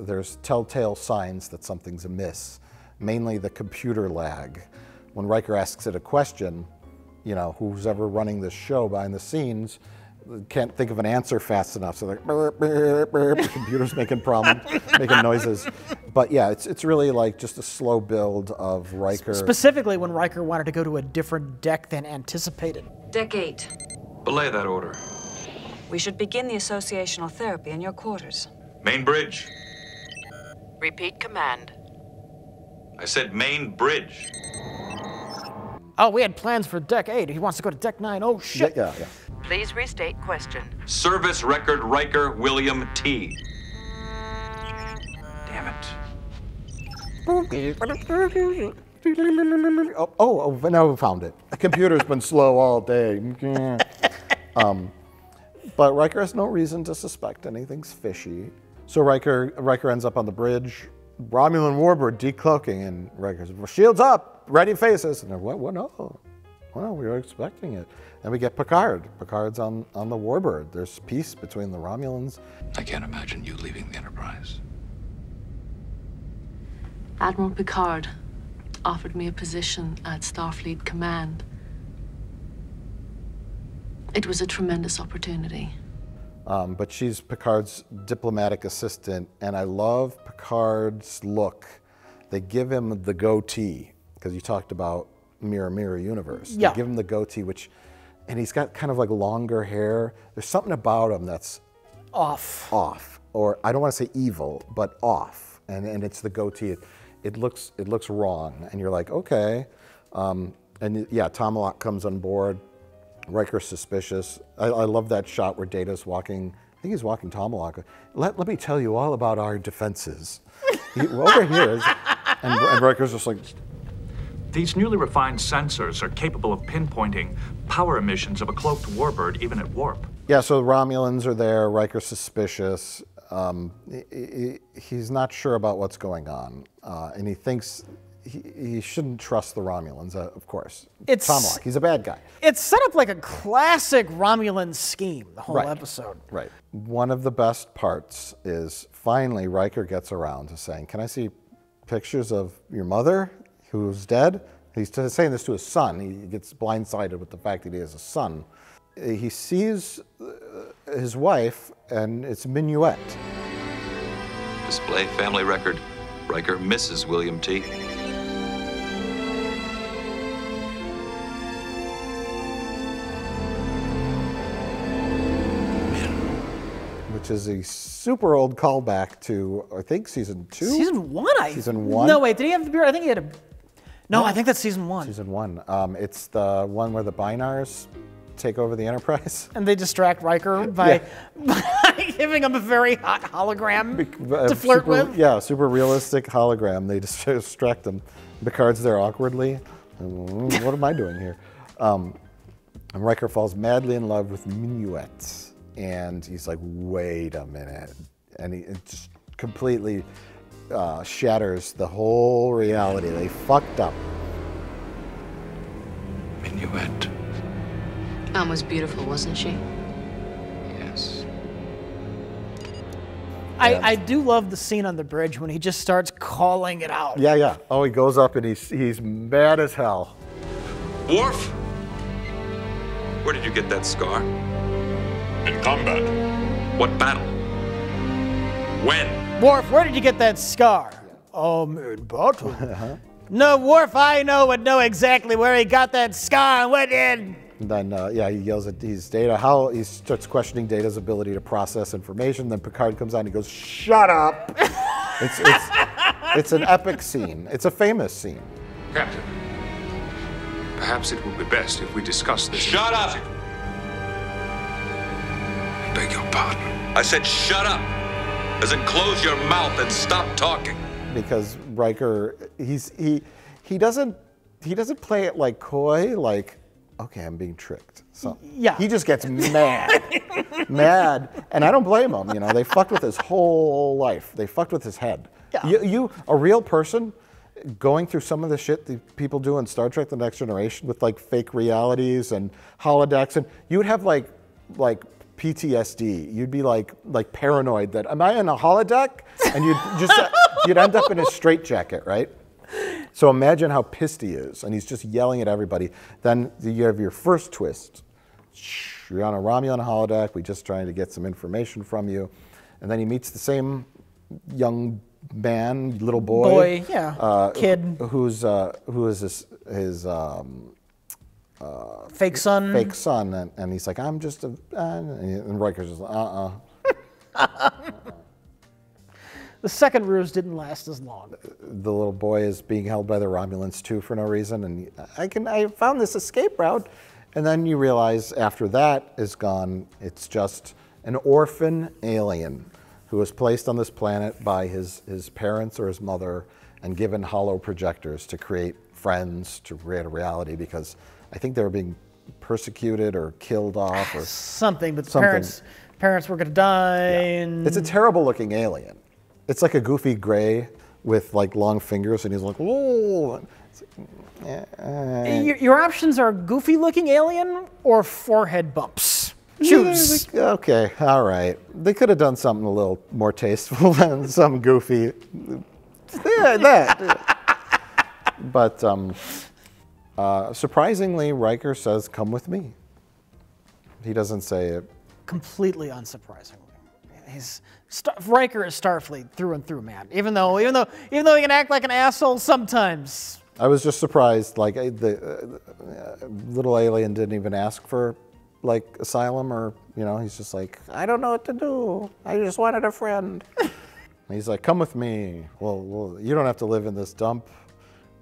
there's telltale signs that something's amiss. Mainly the computer lag. When Riker asks it a question, you know, who's ever running this show behind the scenes can't think of an answer fast enough. So like, burp, burp, burp, the computer's making problems, making noises. But yeah, it's really like just a slow build of Riker. Specifically when Riker wanted to go to a different deck than anticipated. Deck 8. Belay that order. We should begin the associational therapy in your quarters. Main bridge. Repeat command. I said main bridge. Oh, we had plans for Deck 8. He wants to go to Deck 9. Oh, shit. Yeah. Please restate question. Service record Riker William T. Damn it. Oh, now we found it. The computer's been slow all day. But Riker has no reason to suspect anything's fishy. So Riker ends up on the bridge. Romulan warbird decloaking, and Riker says, well, shields up, ready faces. And they're, what? No, we were expecting it. And we get Picard. Picard's on the warbird. There's peace between the Romulans. I can't imagine you leaving the Enterprise. Admiral Picard offered me a position at Starfleet Command. It was a tremendous opportunity. But she's Picard's diplomatic assistant, and I love Picard's look. They give him the goatee, because you talked about Mirror, Mirror Universe. Yeah. They give him the goatee, and he's got kind of like longer hair. There's something about him that's off. Or I don't want to say evil, but off. And it's the goatee. It looks wrong, and you're like, okay. And yeah, Tomalak comes on board. Riker's suspicious. I love that shot where Data's walking, I think he's walking Tomalak. Let me tell you all about our defenses. Over here, and Riker's just like... These newly refined sensors are capable of pinpointing power emissions of a cloaked warbird even at warp. Yeah, so the Romulans are there, Riker's suspicious. He's not sure about what's going on. and he thinks he shouldn't trust the Romulans, of course. It's Tom Locke, he's a bad guy. It's set up like a classic Romulan scheme, the whole episode. Right. One of the best parts is finally Riker gets around to saying, can I see pictures of your mother who's dead? He's saying this to his son. He gets blindsided with the fact that he has a son. He sees his wife, and it's Minuet. Display family record. Riker, Mrs. William T. Which is a super old callback to, I think, season 2? Season 1, Season 1? No, wait, did he have the beard? I think he had a... No, I think that's season 1. Season 1. It's the one where the Binars take over the Enterprise. And they distract Riker by giving him a very hot hologram to flirt with. Yeah, super realistic hologram. They just distract him. Picard's there awkwardly. What am I doing here? And Riker falls madly in love with Minuet. And he's like, wait a minute. And it just completely shatters the whole reality. They fucked up. Minuet. Mom was beautiful, wasn't she? Yes. I do love the scene on the bridge when he just starts calling it out. Yeah, yeah. Oh, he goes up and he's mad as hell. Worf? Where did you get that scar? In combat. What battle? When? Worf, where did you get that scar? In battle. No, Worf, I know exactly where he got that scar and went in. And then, he yells at Data. He starts questioning Data's ability to process information. Then Picard comes on and he goes, shut up. It's an epic scene. It's a famous scene. Captain, perhaps it would be best if we discuss this. Shut up! I beg your pardon. I said shut up! As in close your mouth and stop talking. Because Riker, he doesn't play it like coy, like, okay, I'm being tricked. So yeah. He just gets mad. Mad. And I don't blame him. You know, they fucked with his whole life. They fucked with his head. Yeah. A real person going through some of the shit that people do in Star Trek The Next Generation with like fake realities and holodecks, and you would have like PTSD. You'd be like paranoid that, am I in a holodeck? And you'd end up in a straitjacket, right? So imagine how pissed he is, and he's just yelling at everybody. Then you have your first twist. You're on a Romulan holodeck. We're just trying to get some information from you. And then he meets the same young man, little boy. Kid. Who is his fake son. Fake son. And he's like, I'm just a... and Riker's just like, The second ruse didn't last as long. The little boy is being held by the Romulans too for no reason, and I found this escape route, and then you realize after that is gone, it's just an orphan alien who was placed on this planet by his parents or his mother and given hollow projectors to create friends, to create a reality, because I think they were being persecuted or killed off or something. But the parents were going to die. Yeah. And it's a terrible looking alien. It's like a goofy gray with like long fingers, and he's like, whoa. Your options are goofy looking alien or forehead bumps. Choose. Okay, all right. They could have done something a little more tasteful than some goofy. Yeah, that. But surprisingly, Riker says, come with me. He doesn't say it. Completely unsurprisingly. Riker is Starfleet through and through, man. Even though he can act like an asshole sometimes. I was just surprised, like the little alien didn't even ask for like asylum, or he's just like, I don't know what to do. I just wanted a friend. And he's like, come with me. Well, you don't have to live in this dump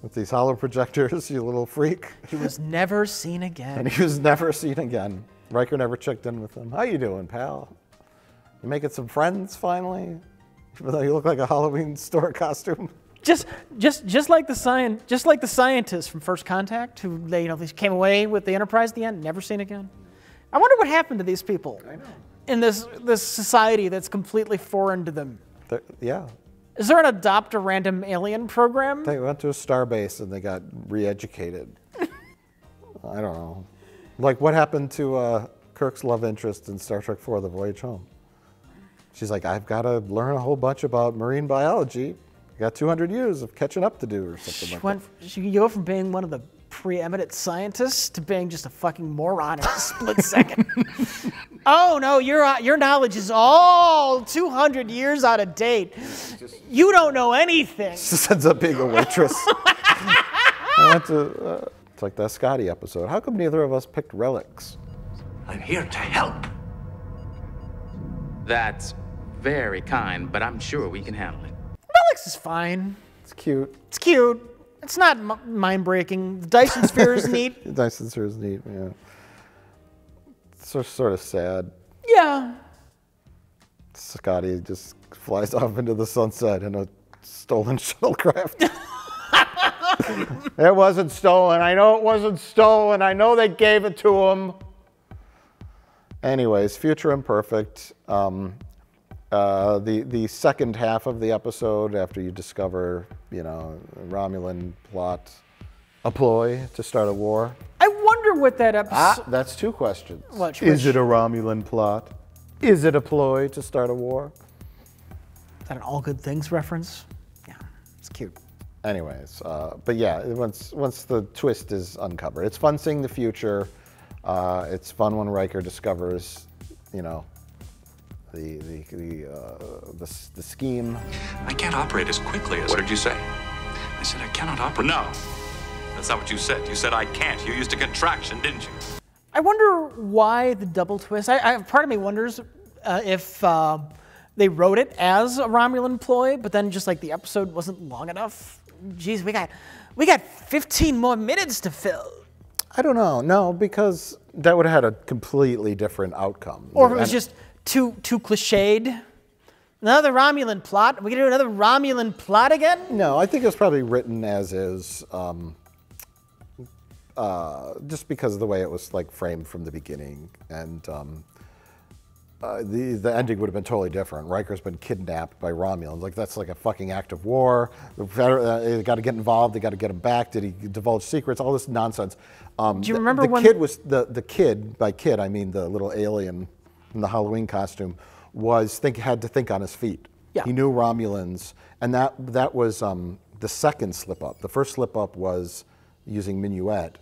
with these hollow projectors, you little freak. He was never seen again. And he was never seen again. Riker never checked in with him. How you doing, pal? You making some friends finally? Even though you look like a Halloween store costume. Just like the scientists from First Contact, who they came away with the Enterprise at the end, never seen again. I wonder what happened to these people in this society that's completely foreign to them. Yeah. Is there an adopt a random alien program? They went to a starbase and they got re-educated. I don't know. Like, what happened to Kirk's love interest in Star Trek IV, The Voyage Home? She's like, I've got to learn a whole bunch about marine biology. I got 200 years of catching up to do or something like that. She go from being one of the preeminent scientists to being just a fucking moron in a split second. Oh no, your knowledge is all 200 years out of date. You don't know anything. Just ends up being a waitress. I went to, it's like that Scotty episode. How come neither of us picked relics? I'm here to help. That's very kind, but I'm sure we can handle it. Relics is fine. It's cute. It's cute. It's not mind-breaking. The Dyson sphere is neat. The Dyson sphere is neat, yeah. It's sort of sad. Yeah. Scotty just flies off into the sunset in a stolen shuttlecraft. It wasn't stolen. I know it wasn't stolen. I know they gave it to him. Anyways, Future Imperfect. The second half of the episode, after you discover, you know, Romulan plot, a ploy to start a war. I wonder what that episode... That's two questions. Which? Is it a Romulan plot? Is it a ploy to start a war? Is that an All Good Things reference? Yeah, it's cute. Anyways, but yeah, once the twist is uncovered, it's fun seeing the future. It's fun when Riker discovers, you know, the scheme. I can't operate as quickly as... What did you say? I said I cannot operate. No, that's not what you said. You said I can't. You used a contraction, didn't you? I wonder why the double twist. Part of me wonders if they wrote it as a Romulan ploy, but then just like the episode wasn't long enough. Jeez, we got 15 more minutes to fill. I don't know. No, because that would have had a completely different outcome. Or if it was just too cliched. Another Romulan plot? Are we gonna do another Romulan plot again? No, I think it was probably written as is, just because of the way it was like framed from the beginning, and the ending would have been totally different. Riker's been kidnapped by Romulans. Like, that's like a fucking act of war. They got to get involved. They got to get him back. Did he divulge secrets? All this nonsense. Do you remember the when kid was the kid? By kid, I mean the little alien in the Halloween costume had to think on his feet. Yeah. He knew Romulans, and that was the second slip up. The first slip up was using Minuet.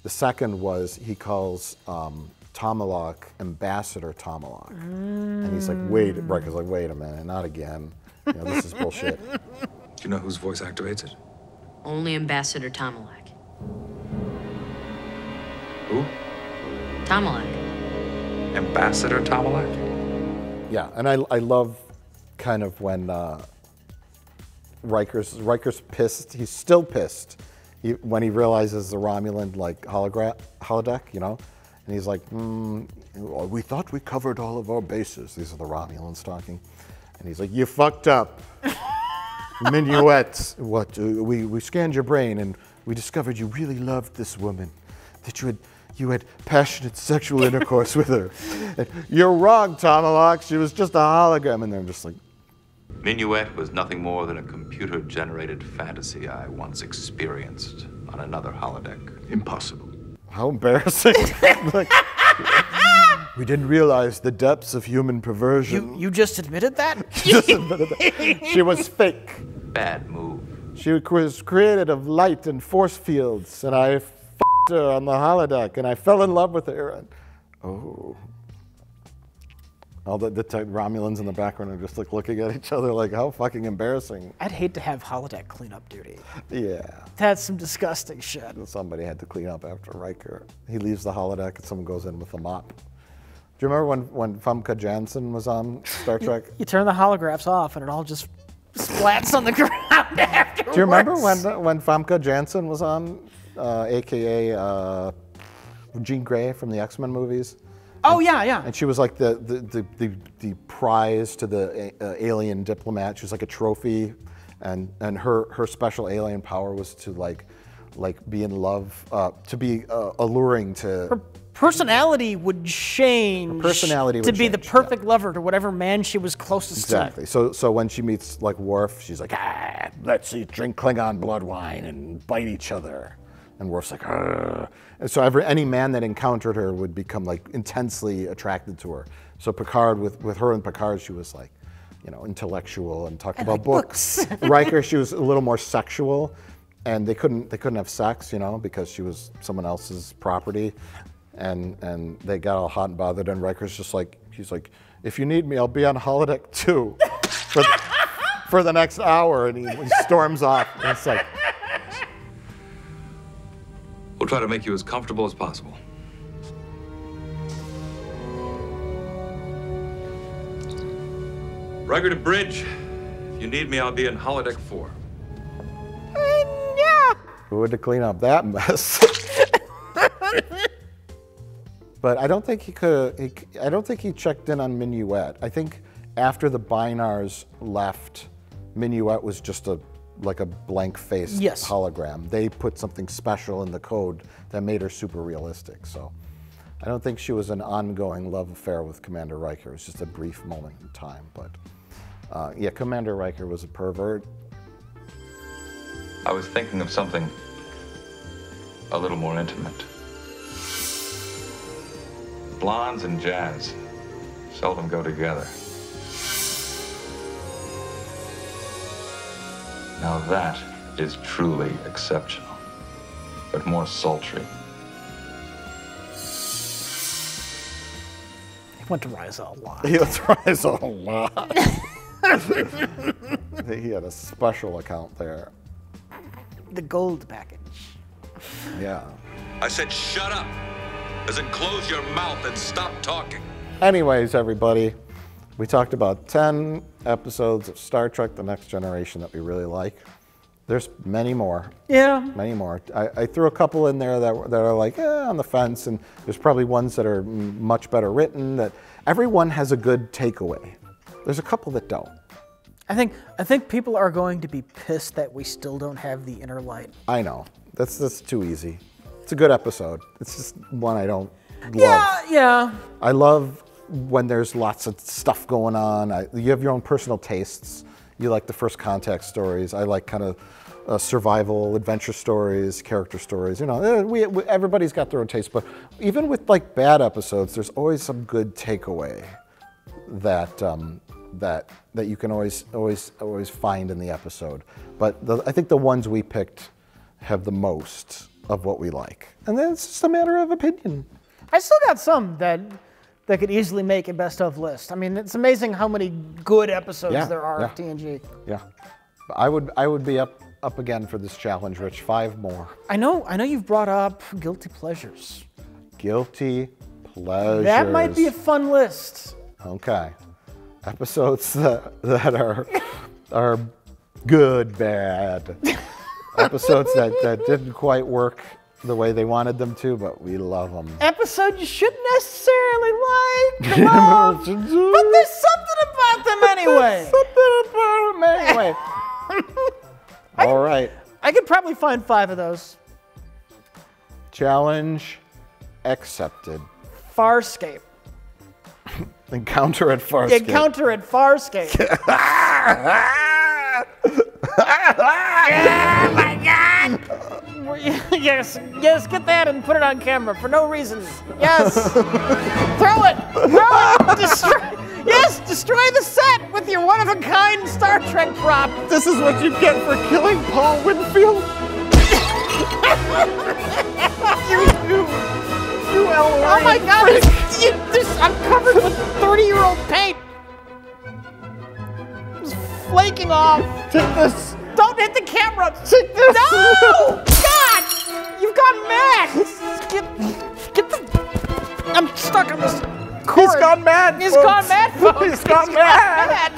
The second was he calls Tomalak Ambassador Tomalak. And he's like, Riker's like, wait a minute, not again. You know, this is bullshit. Do you know whose voice activates it? Only Ambassador Tomalak. Who? Tomalak. Ambassador Tomalak? Yeah, and I love kind of when Riker's pissed. He's still pissed when he realizes the Romulan like holodeck, you know? And he's like, we thought we covered all of our bases. These are the Romulans talking. And he's like, you fucked up. Minuet. What? We scanned your brain and we discovered you really loved this woman. That you had passionate sexual intercourse with her. And, you're wrong, Tomalak. She was just a hologram. And they're just like... Minuet was nothing more than a computer-generated fantasy I once experienced on another holodeck. Impossible. How embarrassing. Like, we didn't realize the depths of human perversion. You just admitted that? Just admitted that. She was fake. Bad move. She was created of light and force fields, and I f***ed her on the holodeck, and I fell in love with her. And, all the Romulans in the background are just like looking at each other like, how fucking embarrassing. I'd hate to have holodeck cleanup duty. Yeah. That's some disgusting shit. Somebody had to clean up after Riker. He leaves the holodeck and someone goes in with a mop. Do you remember when Famke Janssen was on Star Trek? You turn the holographs off and it all just splats on the ground afterwards. Do you remember when Famke Janssen was on, AKA Jean Grey from the X-Men movies? Oh, yeah. And she was like the prize to the alien diplomat. She was like a trophy, and her special alien power was to like be in love, to be alluring to personality would change personality would to be the change, perfect lover to whatever man she was closest Exactly. So when she meets like Worf, she's like, let's drink Klingon blood wine and bite each other. And Worf's like, argh. And so any man that encountered her would become like intensely attracted to her. So Picard, with her and Picard, she was like, you know, intellectual and talked about books. Riker, she was a little more sexual, and they couldn't have sex, you know, because she was someone else's property. And they got all hot and bothered, and Riker's just like, he's like, if you need me, I'll be on holodeck 2 for the next hour, and he storms off. And it's like, We'll try to make you as comfortable as possible. Riker to bridge. If you need me, I'll be in holodeck 4. Yeah. who had to clean up that mess? But I don't think he could. I don't think he checked in on Minuet. I think after the Binars left, Minuet was just like a blank-faced hologram. They put something special in the code that made her super realistic. So I don't think she was an ongoing love affair with Commander Riker. It was just a brief moment in time. But yeah, Commander Riker was a pervert. I was thinking of something a little more intimate. Blondes and jazz seldom go together. Now that is truly exceptional, but more sultry. He went to Risa a lot. He went to Risa a lot. He had a special account there. The gold package. Yeah. I said shut up, as in close your mouth and stop talking. Anyways, everybody, we talked about 10 episodes of Star Trek The Next Generation that we really like. There's many more. Yeah. Many more. I threw a couple in there that are like on the fence, and there's probably ones that are much better written, that everyone has a good takeaway. There's a couple that don't. I think people are going to be pissed that we still don't have the inner light. I know. That's too easy. It's a good episode. It's just one I don't love. Yeah. I love when there's lots of stuff going on. You have your own personal tastes. You like the First Contact stories. I like kind of survival, adventure stories, character stories. You know, everybody's got their own taste. But even with like bad episodes, there's always some good takeaway that you can always find in the episode. But I think the ones we picked have the most of what we like, and then it's just a matter of opinion. I still got some that could easily make a best of list. I mean, it's amazing how many good episodes there are of TNG. Yeah, I would be up again for this challenge, Rich. 5 more. I know you've brought up guilty pleasures. Guilty pleasures. That might be a fun list. Okay, episodes that are good, bad. Episodes that didn't quite work the way they wanted them to, but we love them. Episodes you shouldn't necessarily like, love, but there's something about them anyway. All right. I could probably find 5 of those. Challenge accepted. Farscape. Encounter at Farscape. Encounter at Farscape. Oh my God! Yes, get that and put it on camera for no reason. Yes. Throw it. Destroy the set with your one-of-a-kind Star Trek prop. This is what you get for killing Paul Winfield. You oh my God! I'm covered with 30-year-old paint. It's flaking off. Take this. Don't hit the camera. Take this. No! God! You've gone mad. Get the. I'm stuck on this cord. He's gone mad. He's gone mad, folks. He's gone mad.